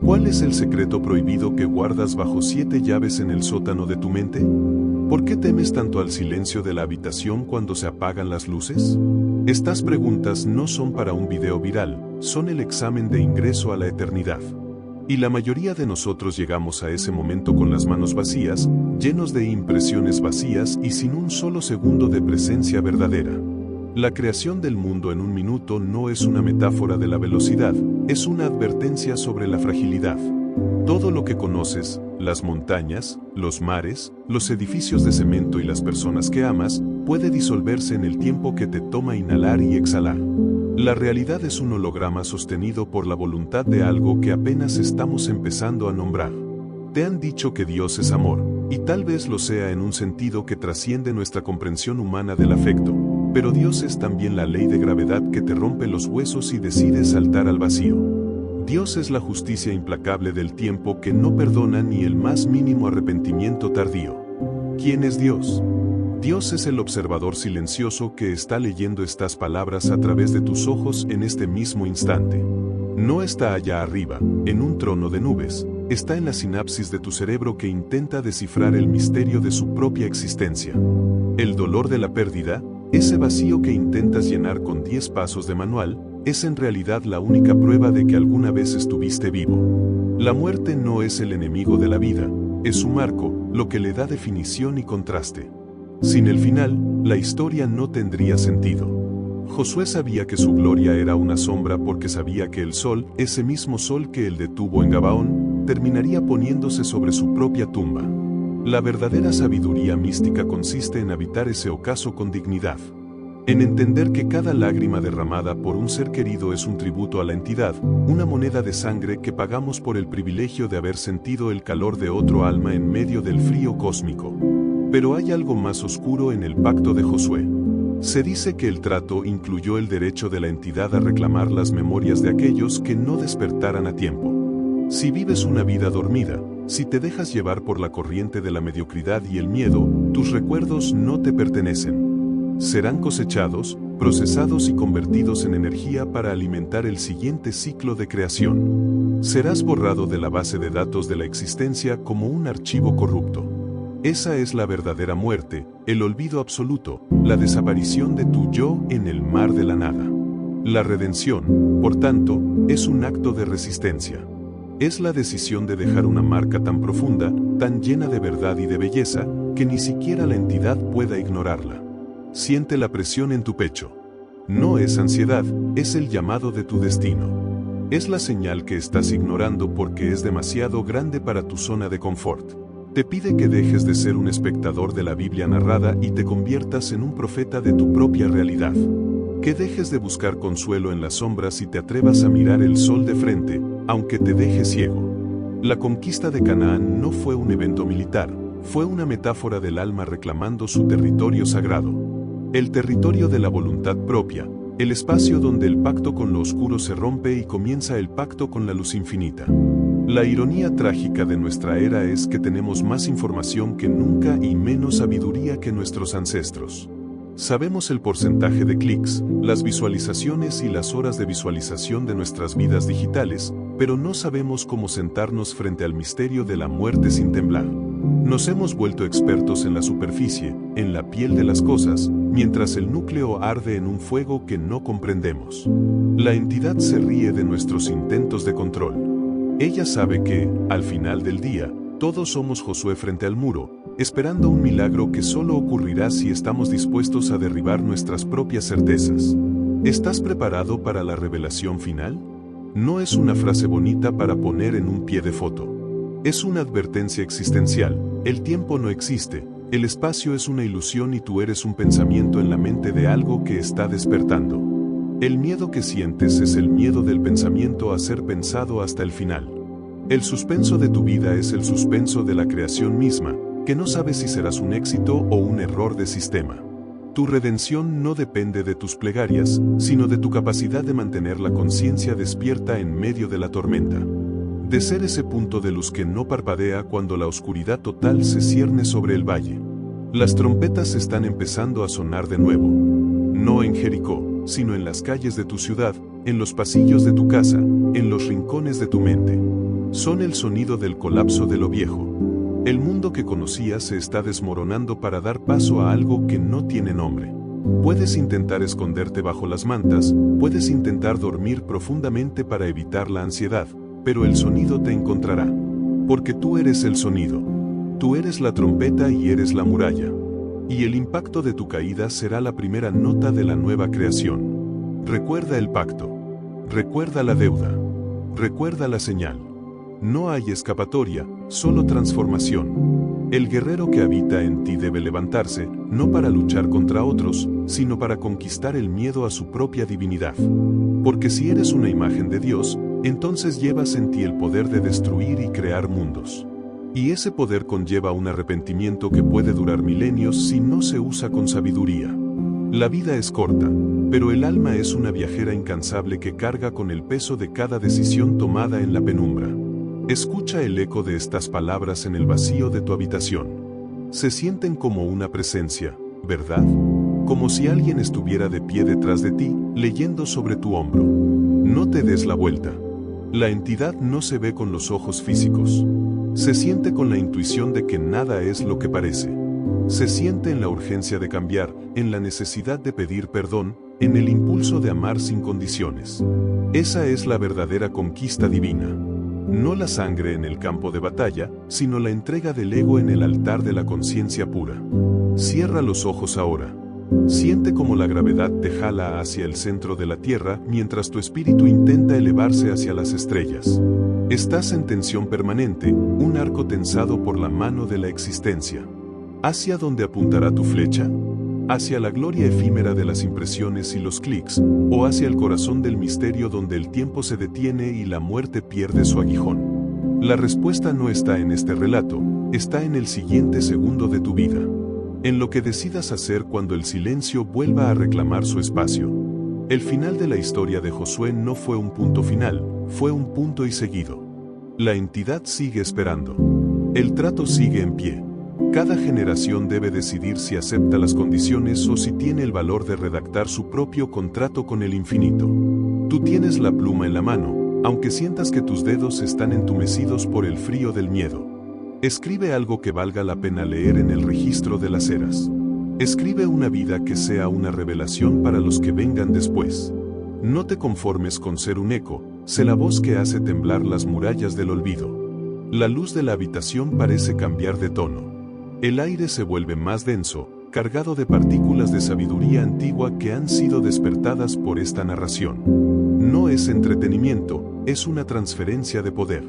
[SPEAKER 1] ¿Cuál es el secreto prohibido que guardas bajo 7 llaves en el sótano de tu mente? ¿Por qué temes tanto al silencio de la habitación cuando se apagan las luces? Estas preguntas no son para un video viral, son el examen de ingreso a la eternidad. Y la mayoría de nosotros llegamos a ese momento con las manos vacías, llenos de impresiones vacías y sin un solo segundo de presencia verdadera. La creación del mundo en un minuto no es una metáfora de la velocidad, es una advertencia sobre la fragilidad. Todo lo que conoces, las montañas, los mares, los edificios de cemento y las personas que amas, puede disolverse en el tiempo que te toma inhalar y exhalar. La realidad es un holograma sostenido por la voluntad de algo que apenas estamos empezando a nombrar. Te han dicho que Dios es amor, Y tal vez lo sea en un sentido que trasciende nuestra comprensión humana del afecto, pero Dios es también la ley de gravedad que te rompe los huesos y decides saltar al vacío. Dios es la justicia implacable del tiempo que no perdona ni el más mínimo arrepentimiento tardío. ¿Quién es Dios? Dios es el observador silencioso que está leyendo estas palabras a través de tus ojos en este mismo instante. No está allá arriba, en un trono de nubes, está en la sinapsis de tu cerebro que intenta descifrar el misterio de su propia existencia. El dolor de la pérdida, ese vacío que intentas llenar con 10 pasos de manual, es en realidad la única prueba de que alguna vez estuviste vivo. La muerte no es el enemigo de la vida, es su marco, lo que le da definición y contraste. Sin el final, la historia no tendría sentido. Josué sabía que su gloria era una sombra porque sabía que el sol, ese mismo sol que él detuvo en Gabaón, terminaría poniéndose sobre su propia tumba. La verdadera sabiduría mística consiste en habitar ese ocaso con dignidad. En entender que cada lágrima derramada por un ser querido es un tributo a la entidad, una moneda de sangre que pagamos por el privilegio de haber sentido el calor de otro alma en medio del frío cósmico. Pero hay algo más oscuro en el pacto de Josué. Se dice que el trato incluyó el derecho de la entidad a reclamar las memorias de aquellos que no despertaran a tiempo. Si vives una vida dormida, si te dejas llevar por la corriente de la mediocridad y el miedo, tus recuerdos no te pertenecen. Serán cosechados, procesados y convertidos en energía para alimentar el siguiente ciclo de creación. Serás borrado de la base de datos de la existencia como un archivo corrupto. Esa es la verdadera muerte, el olvido absoluto, la desaparición de tu yo en el mar de la nada. La redención, por tanto, es un acto de resistencia. Es la decisión de dejar una marca tan profunda, tan llena de verdad y de belleza, que ni siquiera la entidad pueda ignorarla. Siente la presión en tu pecho. No es ansiedad, es el llamado de tu destino. Es la señal que estás ignorando porque es demasiado grande para tu zona de confort. Te pide que dejes de ser un espectador de la Biblia narrada y te conviertas en un profeta de tu propia realidad. Que dejes de buscar consuelo en las sombras y te atrevas a mirar el sol de frente, aunque te deje ciego. La conquista de Canaán no fue un evento militar, fue una metáfora del alma reclamando su territorio sagrado. El territorio de la voluntad propia, el espacio donde el pacto con lo oscuro se rompe y comienza el pacto con la luz infinita. La ironía trágica de nuestra era es que tenemos más información que nunca y menos sabiduría que nuestros ancestros. Sabemos el porcentaje de clics, las visualizaciones y las horas de visualización de nuestras vidas digitales, pero no sabemos cómo sentarnos frente al misterio de la muerte sin temblar. Nos hemos vuelto expertos en la superficie, en la piel de las cosas, mientras el núcleo arde en un fuego que no comprendemos. La entidad se ríe de nuestros intentos de control. Ella sabe que, al final del día, todos somos Josué frente al muro, esperando un milagro que solo ocurrirá si estamos dispuestos a derribar nuestras propias certezas. ¿Estás preparado para la revelación final? No es una frase bonita para poner en un pie de foto. Es una advertencia existencial. El tiempo no existe, el espacio es una ilusión y tú eres un pensamiento en la mente de algo que está despertando. El miedo que sientes es el miedo del pensamiento a ser pensado hasta el final. El suspenso de tu vida es el suspenso de la creación misma, que no sabes si serás un éxito o un error de sistema. Tu redención no depende de tus plegarias, sino de tu capacidad de mantener la conciencia despierta en medio de la tormenta. De ser ese punto de luz que no parpadea cuando la oscuridad total se cierne sobre el valle. Las trompetas están empezando a sonar de nuevo. No en Jericó, sino en las calles de tu ciudad, en los pasillos de tu casa, en los rincones de tu mente. Son el sonido del colapso de lo viejo. El mundo que conocías se está desmoronando para dar paso a algo que no tiene nombre. Puedes intentar esconderte bajo las mantas, puedes intentar dormir profundamente para evitar la ansiedad, pero el sonido te encontrará. Porque tú eres el sonido. Tú eres la trompeta y eres la muralla. Y el impacto de tu caída será la primera nota de la nueva creación. Recuerda el pacto. Recuerda la deuda. Recuerda la señal. No hay escapatoria, solo transformación. El guerrero que habita en ti debe levantarse, no para luchar contra otros, sino para conquistar el miedo a su propia divinidad. Porque si eres una imagen de Dios, entonces llevas en ti el poder de destruir y crear mundos. Y ese poder conlleva un arrepentimiento que puede durar milenios si no se usa con sabiduría. La vida es corta, pero el alma es una viajera incansable que carga con el peso de cada decisión tomada en la penumbra. Escucha el eco de estas palabras en el vacío de tu habitación. Se sienten como una presencia, ¿verdad? Como si alguien estuviera de pie detrás de ti, leyendo sobre tu hombro. No te des la vuelta. La entidad no se ve con los ojos físicos. Se siente con la intuición de que nada es lo que parece. Se siente en la urgencia de cambiar, en la necesidad de pedir perdón, en el impulso de amar sin condiciones. Esa es la verdadera conquista divina. No la sangre en el campo de batalla, sino la entrega del ego en el altar de la conciencia pura. Cierra los ojos ahora. Siente cómo la gravedad te jala hacia el centro de la tierra mientras tu espíritu intenta elevarse hacia las estrellas. Estás en tensión permanente, un arco tensado por la mano de la existencia. ¿Hacia dónde apuntará tu flecha? ¿Hacia la gloria efímera de las impresiones y los clics, o hacia el corazón del misterio donde el tiempo se detiene y la muerte pierde su aguijón? La respuesta no está en este relato, está en el siguiente segundo de tu vida. En lo que decidas hacer cuando el silencio vuelva a reclamar su espacio. El final de la historia de Josué no fue un punto final, fue un punto y seguido. La entidad sigue esperando. El trato sigue en pie. Cada generación debe decidir si acepta las condiciones o si tiene el valor de redactar su propio contrato con el infinito. Tú tienes la pluma en la mano, aunque sientas que tus dedos están entumecidos por el frío del miedo. Escribe algo que valga la pena leer en el registro de las eras. Escribe una vida que sea una revelación para los que vengan después. No te conformes con ser un eco, sé la voz que hace temblar las murallas del olvido. La luz de la habitación parece cambiar de tono. El aire se vuelve más denso, cargado de partículas de sabiduría antigua que han sido despertadas por esta narración. No es entretenimiento, es una transferencia de poder.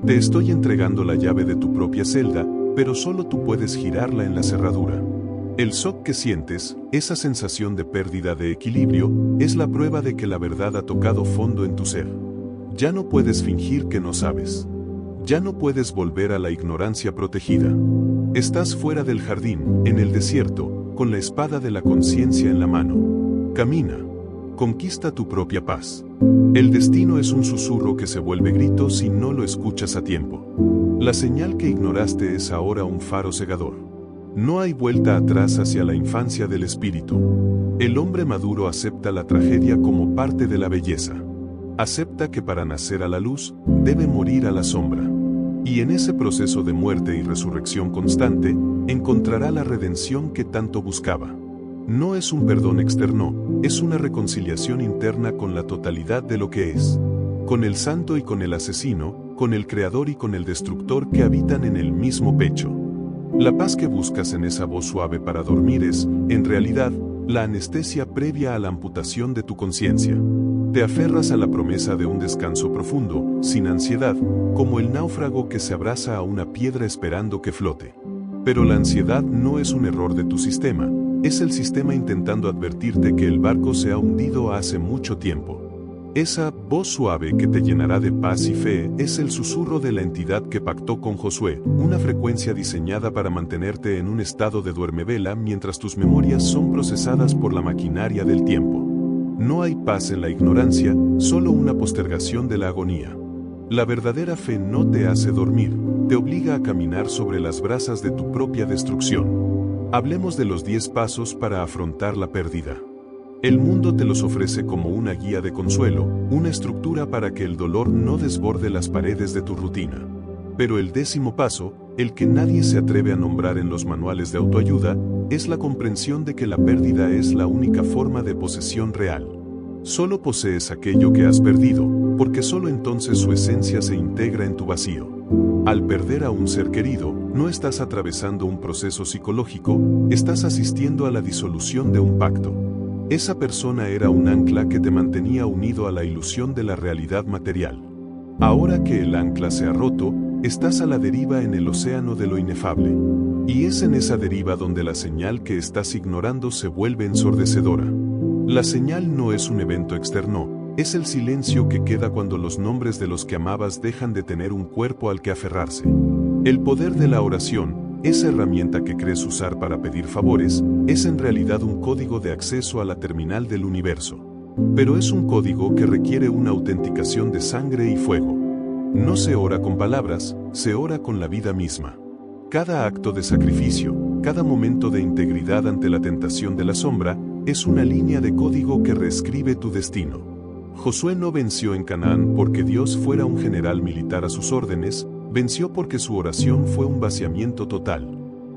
[SPEAKER 1] Te estoy entregando la llave de tu propia celda, pero solo tú puedes girarla en la cerradura. El shock que sientes, esa sensación de pérdida de equilibrio, es la prueba de que la verdad ha tocado fondo en tu ser. Ya no puedes fingir que no sabes. Ya no puedes volver a la ignorancia protegida. Estás fuera del jardín, en el desierto, con la espada de la conciencia en la mano. Camina. Conquista tu propia paz. El destino es un susurro que se vuelve grito si no lo escuchas a tiempo. La señal que ignoraste es ahora un faro cegador. No hay vuelta atrás hacia la infancia del espíritu. El hombre maduro acepta la tragedia como parte de la belleza. Acepta que para nacer a la luz, debe morir a la sombra. Y en ese proceso de muerte y resurrección constante, encontrará la redención que tanto buscaba. No es un perdón externo, es una reconciliación interna con la totalidad de lo que es. Con el santo y con el asesino, con el creador y con el destructor que habitan en el mismo pecho. La paz que buscas en esa voz suave para dormir es, en realidad, la anestesia previa a la amputación de tu conciencia. Te aferras a la promesa de un descanso profundo, sin ansiedad, como el náufrago que se abraza a una piedra esperando que flote. Pero la ansiedad no es un error de tu sistema, es el sistema intentando advertirte que el barco se ha hundido hace mucho tiempo. Esa voz suave que te llenará de paz y fe es el susurro de la entidad que pactó con Josué, una frecuencia diseñada para mantenerte en un estado de duermevela mientras tus memorias son procesadas por la maquinaria del tiempo. No hay paz en la ignorancia, solo una postergación de la agonía. La verdadera fe no te hace dormir, te obliga a caminar sobre las brasas de tu propia destrucción. Hablemos de los 10 pasos para afrontar la pérdida. El mundo te los ofrece como una guía de consuelo, una estructura para que el dolor no desborde las paredes de tu rutina. Pero el 10º paso, el que nadie se atreve a nombrar en los manuales de autoayuda, es la comprensión de que la pérdida es la única forma de posesión real. Solo posees aquello que has perdido, porque solo entonces su esencia se integra en tu vacío. Al perder a un ser querido, no estás atravesando un proceso psicológico, estás asistiendo a la disolución de un pacto. Esa persona era un ancla que te mantenía unido a la ilusión de la realidad material. Ahora que el ancla se ha roto, estás a la deriva en el océano de lo inefable. Y es en esa deriva donde la señal que estás ignorando se vuelve ensordecedora. La señal no es un evento externo, es el silencio que queda cuando los nombres de los que amabas dejan de tener un cuerpo al que aferrarse. El poder de la oración, esa herramienta que crees usar para pedir favores, es en realidad un código de acceso a la terminal del universo. Pero es un código que requiere una autenticación de sangre y fuego. No se ora con palabras, se ora con la vida misma. Cada acto de sacrificio, cada momento de integridad ante la tentación de la sombra, es una línea de código que reescribe tu destino. Josué no venció en Canaán porque Dios fuera un general militar a sus órdenes, venció porque su oración fue un vaciamiento total.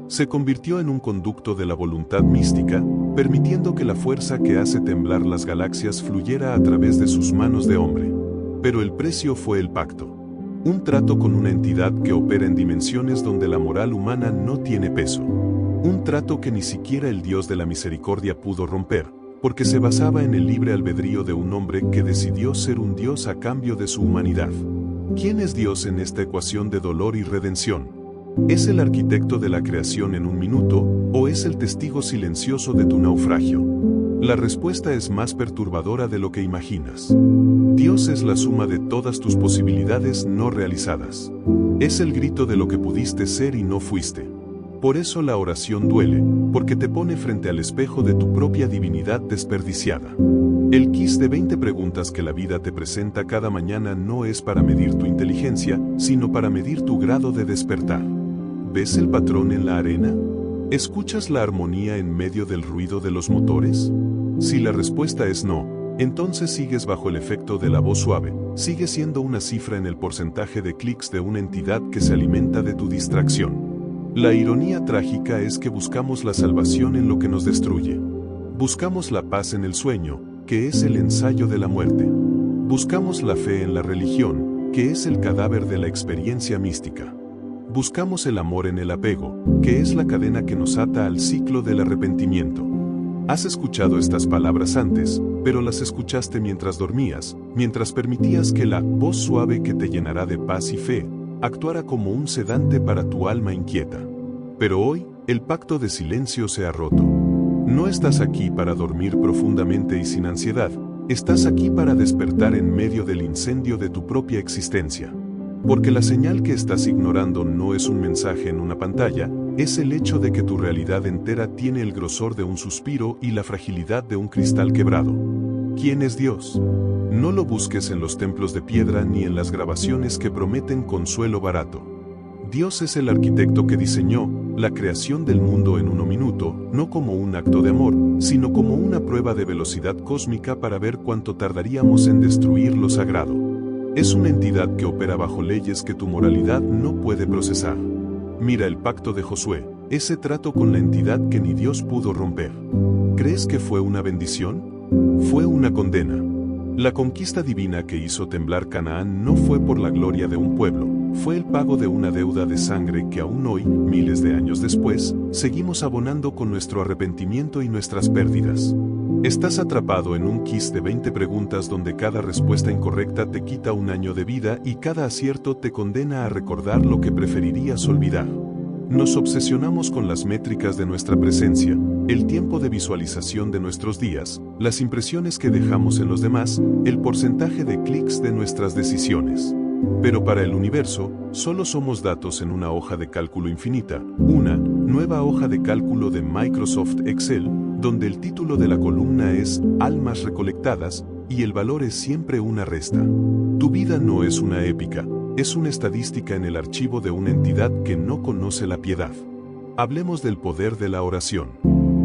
[SPEAKER 1] Se convirtió en un conducto de la voluntad mística, permitiendo que la fuerza que hace temblar las galaxias fluyera a través de sus manos de hombre. Pero el precio fue el pacto. Un trato con una entidad que opera en dimensiones donde la moral humana no tiene peso. Un trato que ni siquiera el Dios de la misericordia pudo romper, porque se basaba en el libre albedrío de un hombre que decidió ser un Dios a cambio de su humanidad. ¿Quién es Dios en esta ecuación de dolor y redención? ¿Es el arquitecto de la creación en un minuto, o es el testigo silencioso de tu naufragio? La respuesta es más perturbadora de lo que imaginas. Dios es la suma de todas tus posibilidades no realizadas. Es el grito de lo que pudiste ser y no fuiste. Por eso la oración duele, porque te pone frente al espejo de tu propia divinidad desperdiciada. El quiz de 20 preguntas que la vida te presenta cada mañana no es para medir tu inteligencia, sino para medir tu grado de despertar. ¿Ves el patrón en la arena? ¿Escuchas la armonía en medio del ruido de los motores? Si la respuesta es no, entonces sigues bajo el efecto de la voz suave, sigues siendo una cifra en el porcentaje de clics de una entidad que se alimenta de tu distracción. La ironía trágica es que buscamos la salvación en lo que nos destruye. Buscamos la paz en el sueño, que es el ensayo de la muerte. Buscamos la fe en la religión, que es el cadáver de la experiencia mística. Buscamos el amor en el apego, que es la cadena que nos ata al ciclo del arrepentimiento. Has escuchado estas palabras antes, pero las escuchaste mientras dormías, mientras permitías que la voz suave que te llenará de paz y fe actuara como un sedante para tu alma inquieta. Pero hoy, el pacto de silencio se ha roto. No estás aquí para dormir profundamente y sin ansiedad, estás aquí para despertar en medio del incendio de tu propia existencia. Porque la señal que estás ignorando no es un mensaje en una pantalla, es el hecho de que tu realidad entera tiene el grosor de un suspiro y la fragilidad de un cristal quebrado. ¿Quién es Dios? No lo busques en los templos de piedra ni en las grabaciones que prometen consuelo barato. Dios es el arquitecto que diseñó la creación del mundo en un minuto, no como un acto de amor, sino como una prueba de velocidad cósmica para ver cuánto tardaríamos en destruir lo sagrado. Es una entidad que opera bajo leyes que tu moralidad no puede procesar. Mira el pacto de Josué, ese trato con la entidad que ni Dios pudo romper. ¿Crees que fue una bendición? Fue una condena. La conquista divina que hizo temblar Canaán no fue por la gloria de un pueblo, fue el pago de una deuda de sangre que aún hoy, miles de años después, seguimos abonando con nuestro arrepentimiento y nuestras pérdidas. Estás atrapado en un quiz de 20 preguntas donde cada respuesta incorrecta te quita un año de vida y cada acierto te condena a recordar lo que preferirías olvidar. Nos obsesionamos con las métricas de nuestra presencia, el tiempo de visualización de nuestros días, las impresiones que dejamos en los demás, el porcentaje de clics de nuestras decisiones. Pero para el universo, solo somos datos en una hoja de cálculo infinita, una nueva hoja de cálculo de Microsoft Excel, donde el título de la columna es Almas recolectadas, y el valor es siempre una resta. Tu vida no es una épica, es una estadística en el archivo de una entidad que no conoce la piedad. Hablemos del poder de la oración.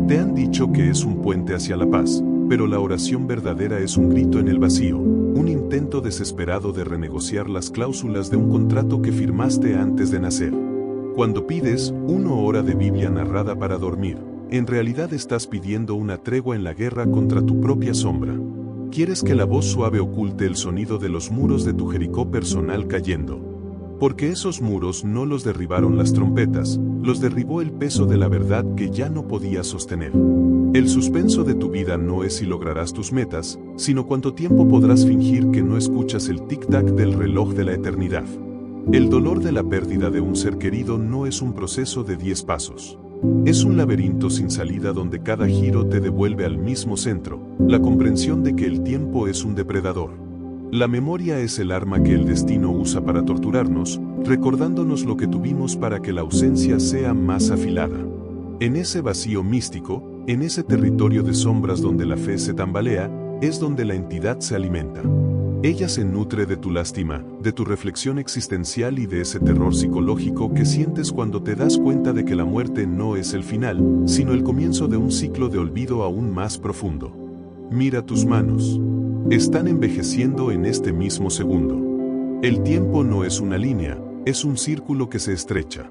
[SPEAKER 1] Te han dicho que es un puente hacia la paz, pero la oración verdadera es un grito en el vacío, un intento desesperado de renegociar las cláusulas de un contrato que firmaste antes de nacer. Cuando pides 1 hora de Biblia narrada para dormir, en realidad estás pidiendo una tregua en la guerra contra tu propia sombra. Quieres que la voz suave oculte el sonido de los muros de tu Jericó personal cayendo. Porque esos muros no los derribaron las trompetas, los derribó el peso de la verdad que ya no podías sostener. El suspenso de tu vida no es si lograrás tus metas, sino cuánto tiempo podrás fingir que no escuchas el tic-tac del reloj de la eternidad. El dolor de la pérdida de un ser querido no es un proceso de 10 pasos. Es un laberinto sin salida donde cada giro te devuelve al mismo centro, la comprensión de que el tiempo es un depredador. La memoria es el arma que el destino usa para torturarnos, recordándonos lo que tuvimos para que la ausencia sea más afilada. En ese vacío místico, en ese territorio de sombras donde la fe se tambalea, es donde la entidad se alimenta. Ella se nutre de tu lástima, de tu reflexión existencial y de ese terror psicológico que sientes cuando te das cuenta de que la muerte no es el final, sino el comienzo de un ciclo de olvido aún más profundo. Mira tus manos. Están envejeciendo en este mismo segundo. El tiempo no es una línea, es un círculo que se estrecha.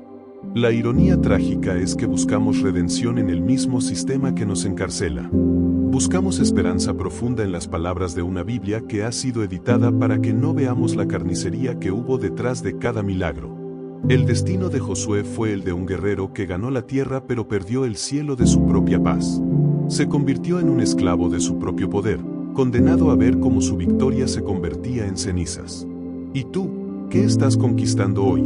[SPEAKER 1] La ironía trágica es que buscamos redención en el mismo sistema que nos encarcela. Buscamos esperanza profunda en las palabras de una Biblia que ha sido editada para que no veamos la carnicería que hubo detrás de cada milagro. El destino de Josué fue el de un guerrero que ganó la tierra pero perdió el cielo de su propia paz. Se convirtió en un esclavo de su propio poder, condenado a ver cómo su victoria se convertía en cenizas. ¿Y tú, qué estás conquistando hoy?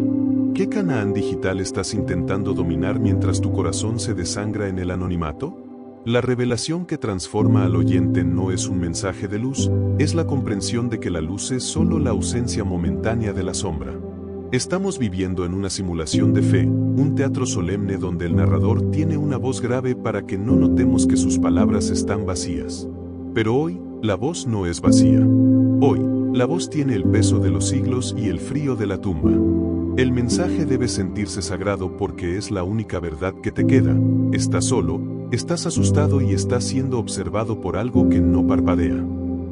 [SPEAKER 1] ¿Qué Canaán digital estás intentando dominar mientras tu corazón se desangra en el anonimato? La revelación que transforma al oyente no es un mensaje de luz, es la comprensión de que la luz es solo la ausencia momentánea de la sombra. Estamos viviendo en una simulación de fe, un teatro solemne donde el narrador tiene una voz grave para que no notemos que sus palabras están vacías. Pero hoy, la voz no es vacía. Hoy, la voz tiene el peso de los siglos y el frío de la tumba. El mensaje debe sentirse sagrado porque es la única verdad que te queda. Estás solo, estás asustado y estás siendo observado por algo que no parpadea.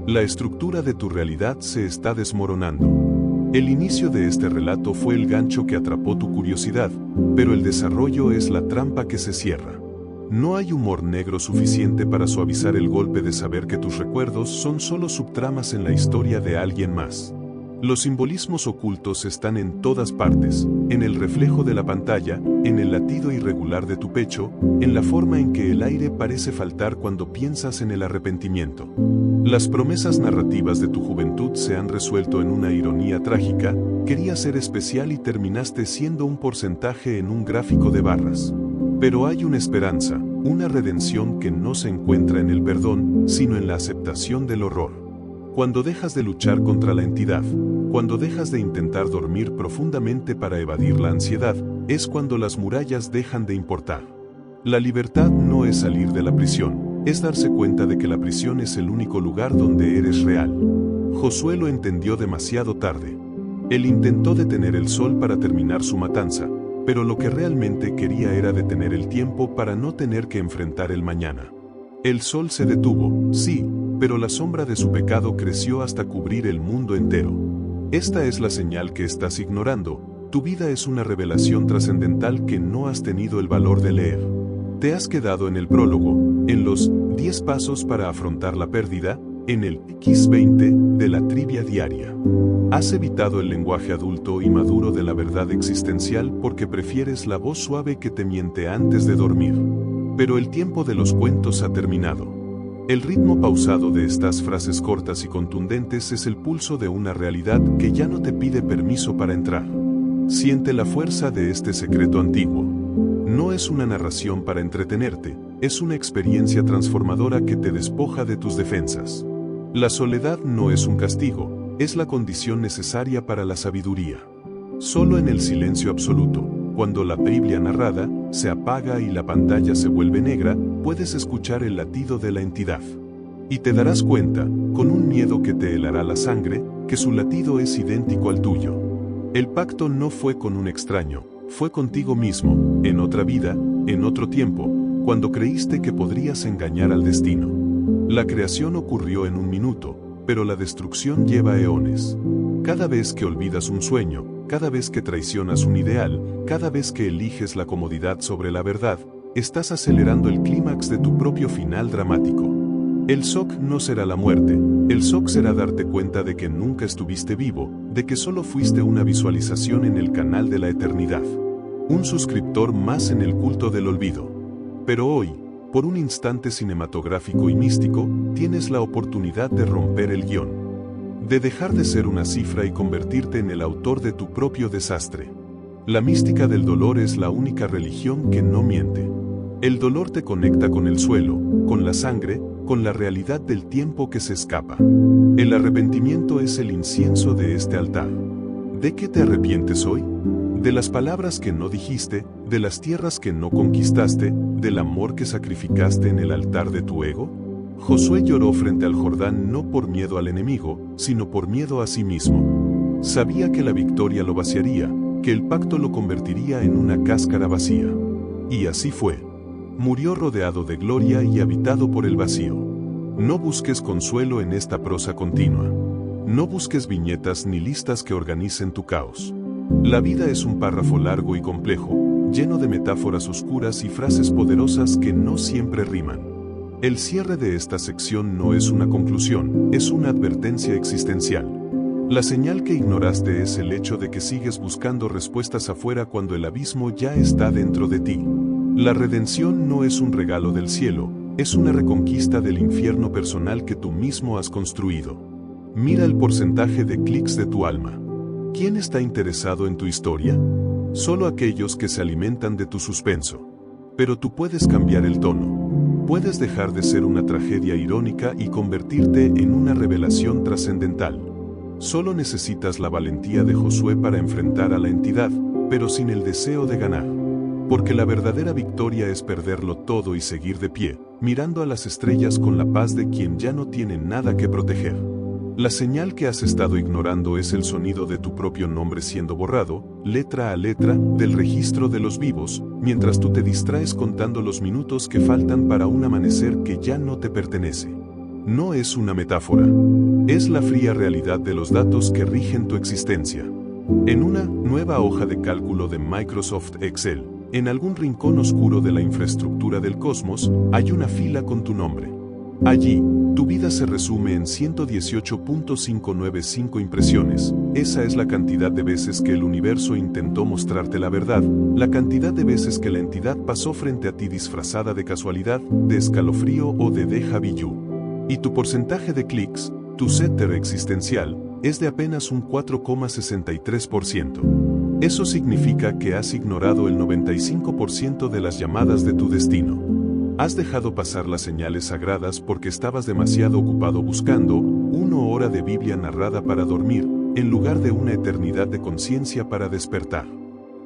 [SPEAKER 1] La estructura de tu realidad se está desmoronando. El inicio de este relato fue el gancho que atrapó tu curiosidad, pero el desarrollo es la trampa que se cierra. No hay humor negro suficiente para suavizar el golpe de saber que tus recuerdos son solo subtramas en la historia de alguien más. Los simbolismos ocultos están en todas partes, en el reflejo de la pantalla, en el latido irregular de tu pecho, en la forma en que el aire parece faltar cuando piensas en el arrepentimiento. Las promesas narrativas de tu juventud se han resuelto en una ironía trágica, querías ser especial y terminaste siendo un porcentaje en un gráfico de barras. Pero hay una esperanza, una redención que no se encuentra en el perdón, sino en la aceptación del horror. Cuando dejas de luchar contra la entidad, cuando dejas de intentar dormir profundamente para evadir la ansiedad, es cuando las murallas dejan de importar. La libertad no es salir de la prisión, es darse cuenta de que la prisión es el único lugar donde eres real. Josué lo entendió demasiado tarde. Él intentó detener el sol para terminar su matanza, pero lo que realmente quería era detener el tiempo para no tener que enfrentar el mañana. El sol se detuvo, sí, pero la sombra de su pecado creció hasta cubrir el mundo entero. Esta es la señal que estás ignorando. Tu vida es una revelación trascendental que no has tenido el valor de leer. Te has quedado en el prólogo, en los 10 pasos para afrontar la pérdida, en el X20 de la trivia diaria. Has evitado el lenguaje adulto y maduro de la verdad existencial porque prefieres la voz suave que te miente antes de dormir. Pero el tiempo de los cuentos ha terminado. El ritmo pausado de estas frases cortas y contundentes es el pulso de una realidad que ya no te pide permiso para entrar. Siente la fuerza de este secreto antiguo. No es una narración para entretenerte, es una experiencia transformadora que te despoja de tus defensas. La soledad no es un castigo, es la condición necesaria para la sabiduría. Solo en el silencio absoluto, cuando la Biblia narrada se apaga y la pantalla se vuelve negra, puedes escuchar el latido de la entidad. Y te darás cuenta, con un miedo que te helará la sangre, que su latido es idéntico al tuyo. El pacto no fue con un extraño, fue contigo mismo, en otra vida, en otro tiempo, cuando creíste que podrías engañar al destino. La creación ocurrió en un minuto, pero la destrucción lleva eones. Cada vez que olvidas un sueño, cada vez que traicionas un ideal, cada vez que eliges la comodidad sobre la verdad, estás acelerando el clímax de tu propio final dramático. El shock no será la muerte, el shock será darte cuenta de que nunca estuviste vivo, de que solo fuiste una visualización en el canal de la eternidad. Un suscriptor más en el culto del olvido. Pero hoy, por un instante cinematográfico y místico, tienes la oportunidad de romper el guión. De dejar de ser una cifra y convertirte en el autor de tu propio desastre. La mística del dolor es la única religión que no miente. El dolor te conecta con el suelo, con la sangre, con la realidad del tiempo que se escapa. El arrepentimiento es el incienso de este altar. ¿De qué te arrepientes hoy? ¿De las palabras que no dijiste, de las tierras que no conquistaste, del amor que sacrificaste en el altar de tu ego? Josué lloró frente al Jordán no por miedo al enemigo, sino por miedo a sí mismo. Sabía que la victoria lo vaciaría, que el pacto lo convertiría en una cáscara vacía. Y así fue. Murió rodeado de gloria y habitado por el vacío. No busques consuelo en esta prosa continua. No busques viñetas ni listas que organicen tu caos. La vida es un párrafo largo y complejo, lleno de metáforas oscuras y frases poderosas que no siempre riman. El cierre de esta sección no es una conclusión, es una advertencia existencial. La señal que ignoraste es el hecho de que sigues buscando respuestas afuera cuando el abismo ya está dentro de ti. La redención no es un regalo del cielo, es una reconquista del infierno personal que tú mismo has construido. Mira el porcentaje de clics de tu alma. ¿Quién está interesado en tu historia? Solo aquellos que se alimentan de tu suspenso. Pero tú puedes cambiar el tono. Puedes dejar de ser una tragedia irónica y convertirte en una revelación trascendental. Solo necesitas la valentía de Josué para enfrentar a la entidad, pero sin el deseo de ganar. Porque la verdadera victoria es perderlo todo y seguir de pie, mirando a las estrellas con la paz de quien ya no tiene nada que proteger. La señal que has estado ignorando es el sonido de tu propio nombre siendo borrado, letra a letra, del registro de los vivos, mientras tú te distraes contando los minutos que faltan para un amanecer que ya no te pertenece. No es una metáfora. Es la fría realidad de los datos que rigen tu existencia. En una nueva hoja de cálculo de Microsoft Excel, en algún rincón oscuro de la infraestructura del cosmos, hay una fila con tu nombre. Allí, tu vida se resume en 118.595 impresiones. Esa es la cantidad de veces que el universo intentó mostrarte la verdad, la cantidad de veces que la entidad pasó frente a ti disfrazada de casualidad, de escalofrío o de déjà vu. Y tu porcentaje de clics, tu setter existencial, es de apenas un 4,63%. Eso significa que has ignorado el 95% de las llamadas de tu destino. Has dejado pasar las señales sagradas porque estabas demasiado ocupado buscando 1 hora de Biblia narrada para dormir, en lugar de una eternidad de conciencia para despertar.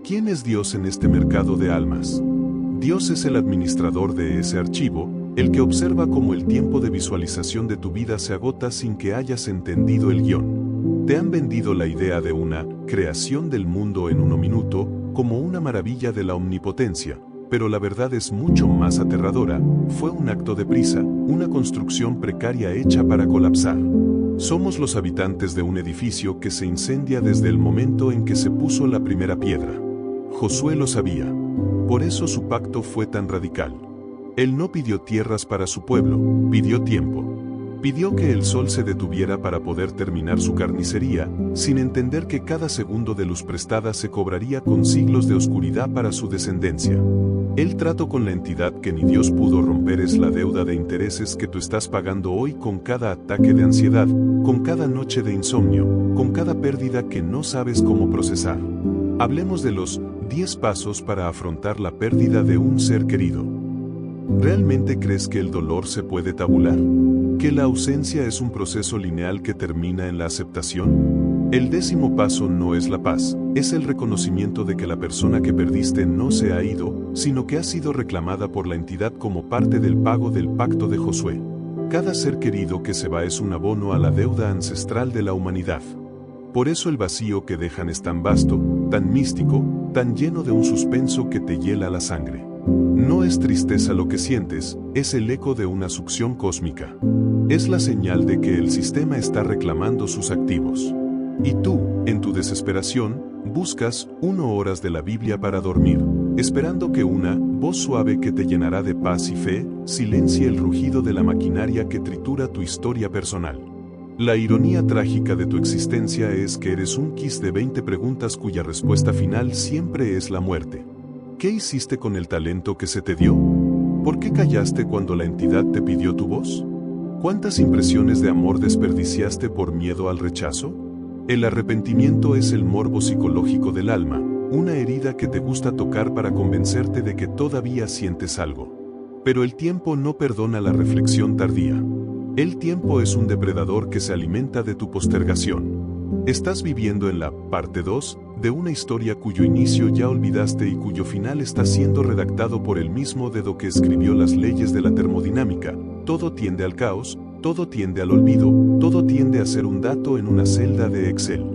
[SPEAKER 1] ¿Quién es Dios en este mercado de almas? Dios es el administrador de ese archivo, el que observa cómo el tiempo de visualización de tu vida se agota sin que hayas entendido el guión. Te han vendido la idea de una creación del mundo en 1 minuto, como una maravilla de la omnipotencia. Pero la verdad es mucho más aterradora, fue un acto de prisa, una construcción precaria hecha para colapsar. Somos los habitantes de un edificio que se incendia desde el momento en que se puso la primera piedra. Josué lo sabía. Por eso su pacto fue tan radical. Él no pidió tierras para su pueblo, pidió tiempo. Pidió que el sol se detuviera para poder terminar su carnicería, sin entender que cada segundo de luz prestada se cobraría con siglos de oscuridad para su descendencia. El trato con la entidad que ni Dios pudo romper es la deuda de intereses que tú estás pagando hoy con cada ataque de ansiedad, con cada noche de insomnio, con cada pérdida que no sabes cómo procesar. Hablemos de los 10 pasos para afrontar la pérdida de un ser querido. ¿Realmente crees que el dolor se puede tabular? ¿Que la ausencia es un proceso lineal que termina en la aceptación? El 10º paso no es la paz, es el reconocimiento de que la persona que perdiste no se ha ido, sino que ha sido reclamada por la entidad como parte del pago del pacto de Josué. Cada ser querido que se va es un abono a la deuda ancestral de la humanidad. Por eso el vacío que dejan es tan vasto, tan místico, tan lleno de un suspenso que te hiela la sangre. No es tristeza lo que sientes, es el eco de una succión cósmica. Es la señal de que el sistema está reclamando sus activos. Y tú, en tu desesperación, buscas 1 hora de la Biblia para dormir, esperando que una voz suave que te llenará de paz y fe, silencie el rugido de la maquinaria que tritura tu historia personal. La ironía trágica de tu existencia es que eres un quiz de 20 preguntas cuya respuesta final siempre es la muerte. ¿Qué hiciste con el talento que se te dio? ¿Por qué callaste cuando la entidad te pidió tu voz? ¿Cuántas impresiones de amor desperdiciaste por miedo al rechazo? El arrepentimiento es el morbo psicológico del alma, una herida que te gusta tocar para convencerte de que todavía sientes algo. Pero el tiempo no perdona la reflexión tardía. El tiempo es un depredador que se alimenta de tu postergación. Estás viviendo en la parte 2 de una historia cuyo inicio ya olvidaste y cuyo final está siendo redactado por el mismo dedo que escribió las leyes de la termodinámica. Todo tiende al caos, todo tiende al olvido, todo tiende a ser un dato en una celda de Excel.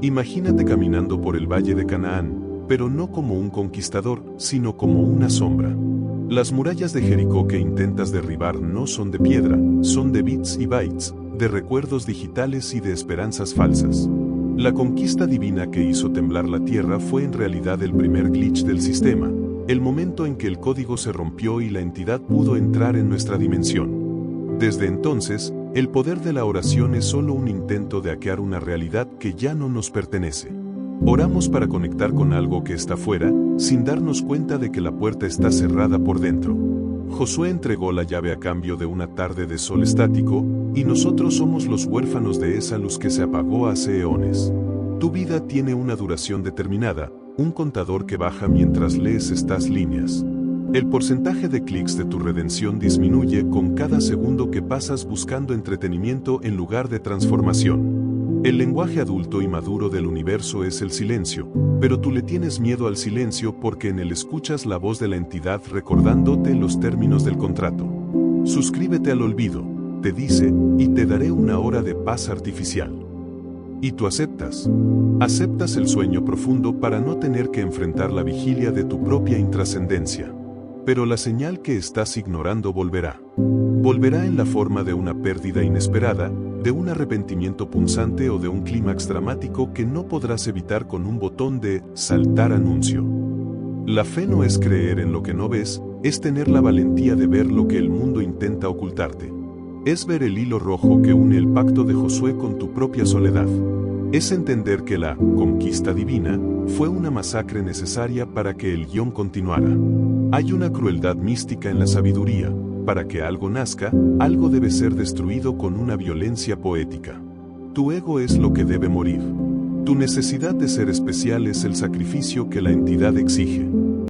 [SPEAKER 1] Imagínate caminando por el valle de Canaán, pero no como un conquistador, sino como una sombra. Las murallas de Jericó que intentas derribar no son de piedra, son de bits y bytes, de recuerdos digitales y de esperanzas falsas. La conquista divina que hizo temblar la Tierra fue en realidad el primer glitch del sistema, el momento en que el código se rompió y la entidad pudo entrar en nuestra dimensión. Desde entonces, el poder de la oración es solo un intento de hackear una realidad que ya no nos pertenece. Oramos para conectar con algo que está fuera, sin darnos cuenta de que la puerta está cerrada por dentro. Josué entregó la llave a cambio de una tarde de sol estático, y nosotros somos los huérfanos de esa luz que se apagó hace eones. Tu vida tiene una duración determinada, un contador que baja mientras lees estas líneas. El porcentaje de clics de tu redención disminuye con cada segundo que pasas buscando entretenimiento en lugar de transformación. El lenguaje adulto y maduro del universo es el silencio, pero tú le tienes miedo al silencio porque en él escuchas la voz de la entidad recordándote los términos del contrato. Suscríbete al olvido, te dice, y te daré una hora de paz artificial. Y tú aceptas. Aceptas el sueño profundo para no tener que enfrentar la vigilia de tu propia intrascendencia. Pero la señal que estás ignorando volverá. Volverá en la forma de una pérdida inesperada, de un arrepentimiento punzante o de un clímax dramático que no podrás evitar con un botón de saltar anuncio. La fe no es creer en lo que no ves, es tener la valentía de ver lo que el mundo intenta ocultarte. Es ver el hilo rojo que une el pacto de Josué con tu propia soledad. Es entender que la conquista divina fue una masacre necesaria para que el guión continuara. Hay una crueldad mística en la sabiduría. Para que algo nazca, algo debe ser destruido con una violencia poética. Tu ego es lo que debe morir. Tu necesidad de ser especial es el sacrificio que la entidad exige.